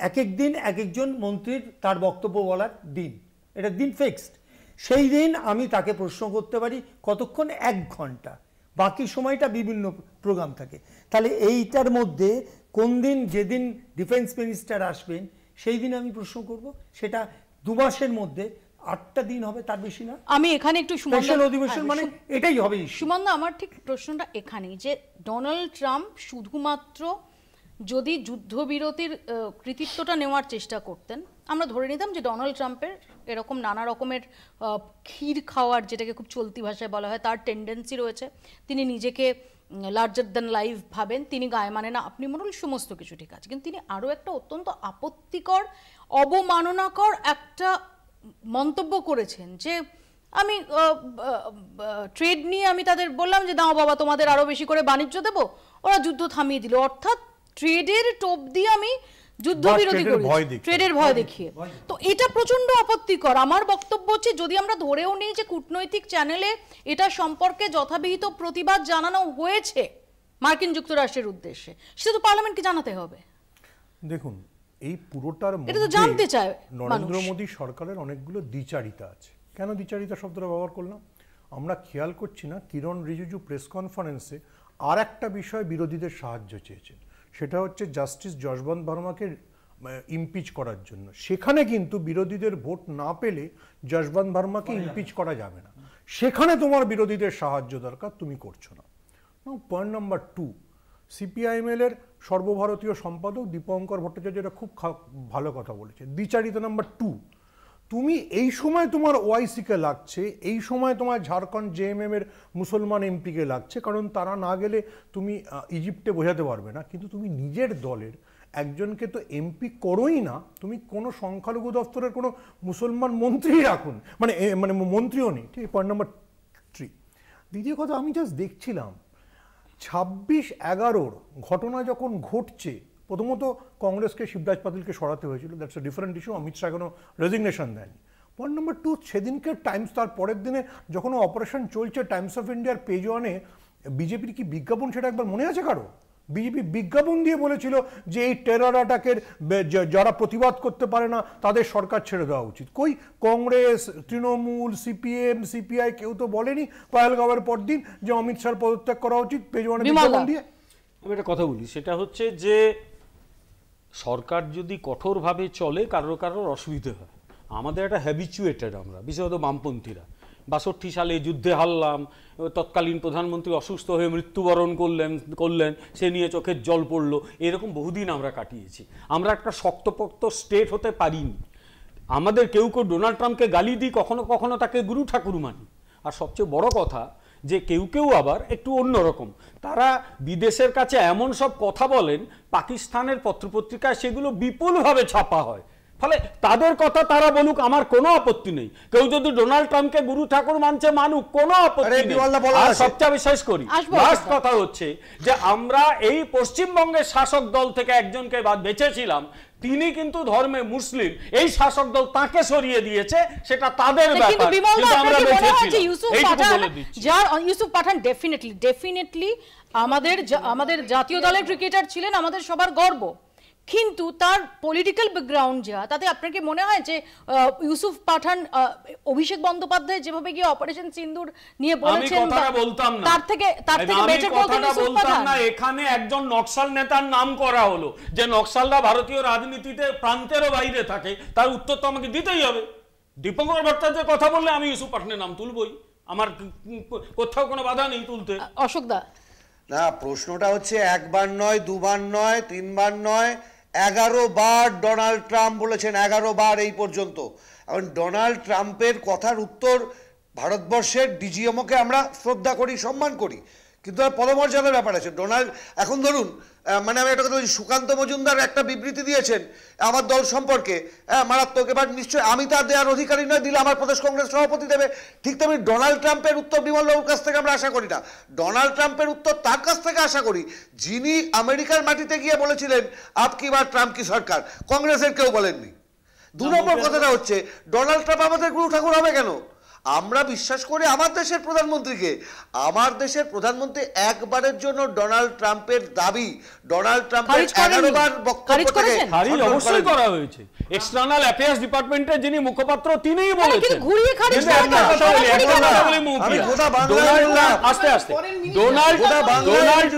এক এক দিন এক একজন মন্ত্রীর তার বক্তব্য বলার দিন, এটা দিন ফিক্সড, সেই দিন আমি তাকে প্রশ্ন করতে পারি কতক্ষণ, 1 ঘন্টা, বাকি সময়টা বিভিন্ন প্রোগ্রাম থাকে। তাহলে এইটার মধ্যে কোন দিন, যেদিন ডিফেন্স মিনিস্টার আসবেন সেই দিন আমি প্রশ্ন করব, সেটা 2 মাসের মধ্যে 8টা দিন হবে, তার বেশি না। আমি এখানে একটু স্পেশাল অধিবেশন মানে এটাই হবে। সুমনদা, আমার ঠিক প্রশ্নটা এখানেই যে ডোনাল্ড ট্রাম্প শুধুমাত্র যদি যুদ্ধবিরতির কৃতিত্বটা নেওয়ার চেষ্টা করতেন, আমরা ধরে নিতাম যে ডোনাল্ড ট্রাম্পের এরকম নানা রকমের ক্ষীর খাওয়ার, যেটাকে খুব চলতি ভাষায় বলা হয়, তার টেন্ডেন্সি রয়েছে, তিনি নিজেকে লার্জার দ্যান লাইফ ভাবেন, তিনি গায়ে মানে না, আপনি মনে হল সমস্ত কিছু ঠিক আছে, কিন্তু তিনি আরও একটা অত্যন্ত আপত্তিকর, অবমাননাকর একটা মন্তব্য করেছেন যে আমি ট্রেড নিয়ে আমি তাদের বললাম যে দাও বাবা তোমাদের আরো বেশি করে বাণিজ্য দেবো, ওরা যুদ্ধ থামিয়ে দিল, অর্থাৎ ট্রেডের টোপ দিয়ে আমি যুদ্ধবিরতি করি, ট্রেডের ভয় দেখিয়ে। তো এটা প্রচন্ড আপত্তিকর। আমার বক্তব্য হচ্ছে যদি আমরা ধরেও নিই যে কূটনৈতিক চ্যানেলে এটা সম্পর্কে যথাবিহিত প্রতিবাদ জানানো হয়েছে মার্কিন যুক্তরাষ্ট্রের উদ্দেশ্যে, সেটা তো পার্লামেন্টকে জানাতে হবে। দেখুন, এই পুরোটার এটা তো জানতে চায় নরেন্দ্র মোদী সরকারের অনেকগুলো দ্বিচারিতা আছে। কেন দ্বিচারিতা শব্দটা ব্যবহার করলাম, আমরা খেয়াল করছি না কিরণ রিজিজু প্রেস কনফারেন্সে আর একটা বিষয় বিরোধীদের সাহায্য চেয়েছেন, সেটা হচ্ছে জাস্টিস যশবন্ত ভার্মাকে ইমপিচ করার জন্য। সেখানে কিন্তু বিরোধীদের ভোট না পেলে যশবন্ত ভার্মাকে ইমপিচ করা যাবে না, সেখানে তোমার বিরোধীদের সাহায্য দরকার, তুমি করছো না। পয়েন্ট নাম্বার 2, সিপিআইএমএল এর সর্বভারতীয় সম্পাদক দীপঙ্কর ভট্টাচার্য খুব ভালো কথা বলেছে। দ্বিচারিতা নাম্বার 2, তুমি এই সময় তোমার ওআইসিকে লাগছে, এই সময় তোমার ঝাড়খণ্ড জেএমএম এর মুসলমান এমপিকে লাগছে, কারণ তারা না গেলে তুমি ইজিপ্টে বোঝাতে পারবে না, কিন্তু তুমি নিজের দলের একজনকে তো এমপি করোই না, তুমি কোনো সংখ্যালঘু দপ্তরের কোনো মুসলমান মন্ত্রী রাখুন, মানে মন্ত্রীও নেই। ঠিক, পয়েন্ট নাম্বার 3। দ্বিতীয় কথা, আমি জাস্ট দেখছিলাম 26/11 ঘটনা যখন ঘটছে, প্রথমত কংগ্রেসকে শিবরাজ পাতিলকে সরাতে হয়েছিল, that's a different issue. Amit Shah এখনো রেজিগনেশন দেয়নি। পয়েন্ট নাম্বার 2, সেদিনকে টাইমস, তার পরের দিনে যখন অপারেশন চলছে টাইমস অফ ইন্ডিয়ার পেজ ওয়ানে বিজেপির কি বিজ্ঞাপন সেটা একবার মনে আছে কারো? বিজেপি বিজ্ঞাপন দিয়ে বলেছিল যে এই টেরর অ্যাটাকের যারা প্রতিবাদ করতে পারে না তাদের সরকার ছেড়ে দেওয়া উচিত। কই কংগ্রেস, তৃণমূল, সিপিএম, সিপিআই কেউ তো বলেনি পহেলগাঁওয়ের পর দিন যে অমিত শাহ পদত্যাগ করা উচিত পেজ ওয়ানে বিজ্ঞাপন দিয়ে। আমি একটা কথা বলি, সেটা হচ্ছে যে সরকার যদি কঠোরভাবে চলে কারোর কারোর অসুবিধে হয়। আমাদের একটা হ্যাবিচুয়েটেড, আমরা বিশেষত বামপন্থীরা 62 সালে যুদ্ধে হারলাম, তৎকালীন প্রধানমন্ত্রী অসুস্থ হয়ে মৃত্যুবরণ করলেন, সে নিয়ে চোখের জল পড়লো, এরকম বহুদিন আমরা কাটিয়েছি। আমরা একটা শক্তপোক্ত স্টেট হতে পারিনি। আমাদের কেউ কেউ ডোনাল্ড ট্রাম্পকে গালি দিই, কখনো কখনো তাকে গুরু ঠাকুর মানি। আর সবচেয়ে বড় কথা যে কেউ কেউ আবার একটু অন্যরকম, তারা বিদেশের কাছে এমন সব কথা বলেন, পাকিস্তানের পত্রপত্রিকায় সেগুলো বিপুলভাবে ছাপা হয়। ফলে তাদের কথা তারা বলুক, আমার কোনো আপত্তি নেই। কেউ যদি ডোনাল্ড ট্রাম্পকে গুরু ঠাকুর মানছে মানুক, কোনো আপত্তি নেই। আর সবচেয়ে বিশেষ করি লাস্ট কথা হচ্ছে যে আমরা এই পশ্চিমবঙ্গের শাসক দল থেকে একজনকে বেঁচেছিলাম, তিনি কিন্তু ধর্মে মুসলিম, এই শাসক দল তাকে সরিয়ে দিয়েছে, সেটা তাদের ব্যাপার, কিন্তু আমরা বেঁচেছিলাম। ইউসুফ পাঠান ডেফিনেটলি আমাদের জাতীয় দলের ক্রিকেটার ছিলেন, আমাদের সবার গর্ব, কিন্তু তার পলিটিক্যাল ব্যাকগ্রাউন্ড যা, তাতে আপনার কি মনে হয় যে ইউসুফ পাঠান অভিষেক বন্দ্যোপাধ্যায় যেভাবে গিয়ে অপারেশন সিন্দুর নিয়ে বলেছেন তার থেকে বেটার বলতেন ইউসুফ পাঠান? এখানে একজন নকশাল নেতার নাম করা হলো, যে নকশালরা ভারতীয় রাজনীতিতে প্রান্তেরও বাইরে থাকে, তার উত্তর তো আমাকে দিতেই হবে। দীপঙ্কর ভট্টাচার্যের কথা বললে আমি ইউসুফ পাঠানের নাম তুলবই, আমার কোথাও কোনো বাধা নেই তুলতে। অশোক দা, না, প্রশ্নটা হচ্ছে একবার নয়, দুবার নয়, তিনবার নয়, 11 বার ডোনাল্ড ট্রাম্প বলেছেন, 11 বার এই পর্যন্ত। এখন ডোনাল্ড ট্রাম্পের কথার উত্তর, ভারতবর্ষের ডিজিএমওকে আমরা শ্রদ্ধা করি, সম্মান করি, কিন্তু পদমর্যাদার ব্যাপার আছে। ডোনাল্ড, এখন ধরুন, মানে আমি একটা কথা বলছি, সুকান্ত মজুমদার একটা বিবৃতি দিয়েছেন আমার দল সম্পর্কে, মারাত্মক, এবার নিশ্চয়ই আমি তার দেওয়ার অধিকারী নয়, দিলে আমার প্রদেশ কংগ্রেস সভাপতি দেবে। ঠিক তেমনি ডোনাল্ড ট্রাম্পের উত্তর বিমলবাবুর কাছ থেকে আমরা আশা করি না, ডোনাল্ড ট্রাম্পের উত্তর তার কাছ থেকে আশা করি যিনি আমেরিকার মাটিতে গিয়ে বলেছিলেন আপকি বার ট্রাম্প কি সরকার, কংগ্রেসের কেউ বলেননি। 2 নম্বর কথাটা হচ্ছে ডোনাল্ড ট্রাম্প আমাদের গুরু ঠাকুর হবে কেন? আমরা বিশ্বাস করি আমার দেশের প্রধানমন্ত্রীকে। আমার দেশের প্রধানমন্ত্রী একবারের জন্য ডোনাল্ড ট্রাম্পের দাবি, ডোনাল্ড ট্রাম্পের 11 বার বক্তব্য থেকে খারিজ অবশ্যই করা হয়েছে। এক্সটার্নাল অ্যাফেয়ার্স ডিপার্টমেন্টের যিনি মুখপাত্র তিনিই বলেছেন, ঘুরিয়ে খারিজ করা আমি গোটা বাংলা আস্তে আস্তে ডোনাল্ড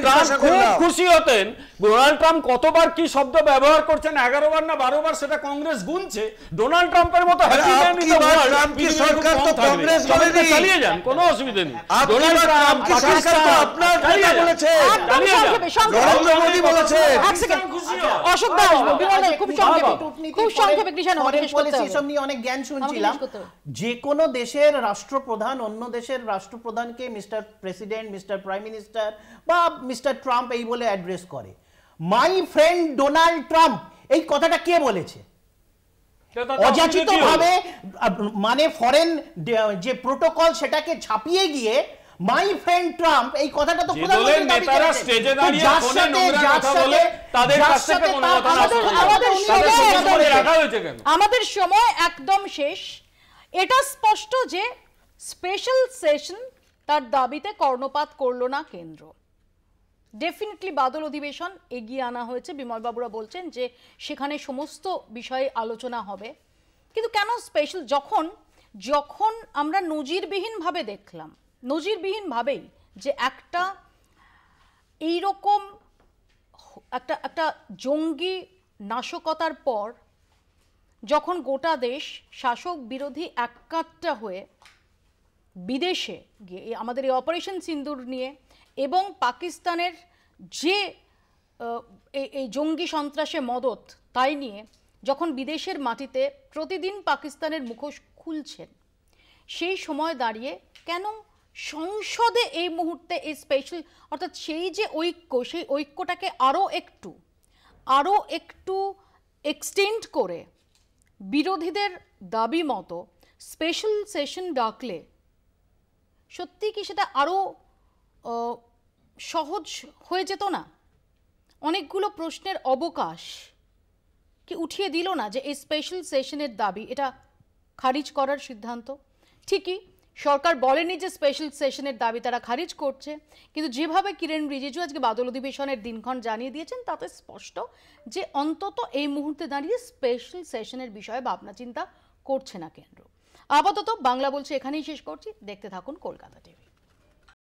ট্রাম্প খুব খুশি হতেন। ডোনাল্ড ট্রাম্প কতবার কি শব্দ ব্যবহার করছেন, 11 বার না 12 বার, সেটা কংগ্রেস গুনছে। ডোনাল্ড ট্রাম্পের মতো happy man in the world সরকার তো কংগ্রেস বলেনি, চালিয়ে যান, কোনো অসুবিধা নেই। ডোনাল্ড ট্রাম্প কি সরকার তো আপনার কথা বলেছে, চালিয়ে যান, নরেন্দ্র মোদি বলেছে। এক সেকেন্ড অশোক দা আসবে, বিমল খুব সংক্ষেপে কৃষ্ণ ফরেন পলিসি সব নিয়ে অনেক জ্ঞান শুনছিলাম। যে কোনো দেশের রাষ্ট্রপ্রধান অন্য দেশের রাষ্ট্রপ্রধানকে mister president, mister prime minister বা মিস্টার ট্রাম্প এই বলে অ্যাড্রেস করে। মাই ফ্রেন্ড ডোনাল্ড ট্রাম্প, এই কথাটা কে বলেছে? অযাচিতভাবে, মানে ফরেন যে প্রোটোকল সেটাকে ছাপিয়ে গিয়ে মাই ফ্রেন্ড ট্রাম্প এই কথাটা তো আমাদের সময় একদম শেষ। এটা স্পষ্ট যে স্পেশাল সেশন তার দাবিতে কর্ণপাত করলো না কেন্দ্র। ডেফিনেটলি বাদল অধিবেশন এগিয়ে আনা হয়েছে, বিমল বাবুরা বলছেন যে সেখানে সমস্ত বিষয়ে আলোচনা হবে, কিন্তু কেন স্পেশাল? যখন আমরা নজিরবিহীনভাবে দেখলাম, নজিরবিহীনভাবেই যে একটা এইরকম একটা জঙ্গি নাশকতার পর যখন গোটা দেশ শাসক বিরোধী এককাট্টা হয়ে বিদেশে গিয়ে আমাদের এই অপারেশন সিন্দুর নিয়ে এবং পাকিস্তানের যে এই জঙ্গি সন্ত্রাসে মদত তাই নিয়ে যখন বিদেশের মাটিতে প্রতিদিন পাকিস্তানের মুখোশ খুলছেন, সেই সময় দাঁড়িয়ে কেন সংসদে এই মুহূর্তে এই স্পেশাল, অর্থাৎ সেই যে ঐক্য, সেই ঐক্যটাকে আরও একটু এক্সটেন্ড করে বিরোধীদের দাবি মতো স্পেশাল সেশন ডাকলে সত্যি কি সেটা আরও সহজ হয়ে যেত না? অনেকগুলো প্রশ্নের অবকাশ কি উঠিয়ে দিল না যে এই স্পেশাল সেশনের দাবি এটা খারিজ করার সিদ্ধান্ত? ঠিকই সরকার বলেনি যে স্পেশাল সেশনের দাবি তারা খারিজ করছে, কিন্তু যেভাবে কিরেন রিজিজু আজকে বাদল অধিবেশনের দিনক্ষণ জানিয়ে দিয়েছেন তাতে স্পষ্ট যে অন্তত এই মুহূর্তে দাঁড়িয়ে স্পেশাল সেশনের বিষয়ে ভাবনা চিন্তা করছে না কেন্দ্র। আপাতত বাংলা বলছে এখানেই শেষ করছি। দেখতে থাকুন কলকাতা টিভি।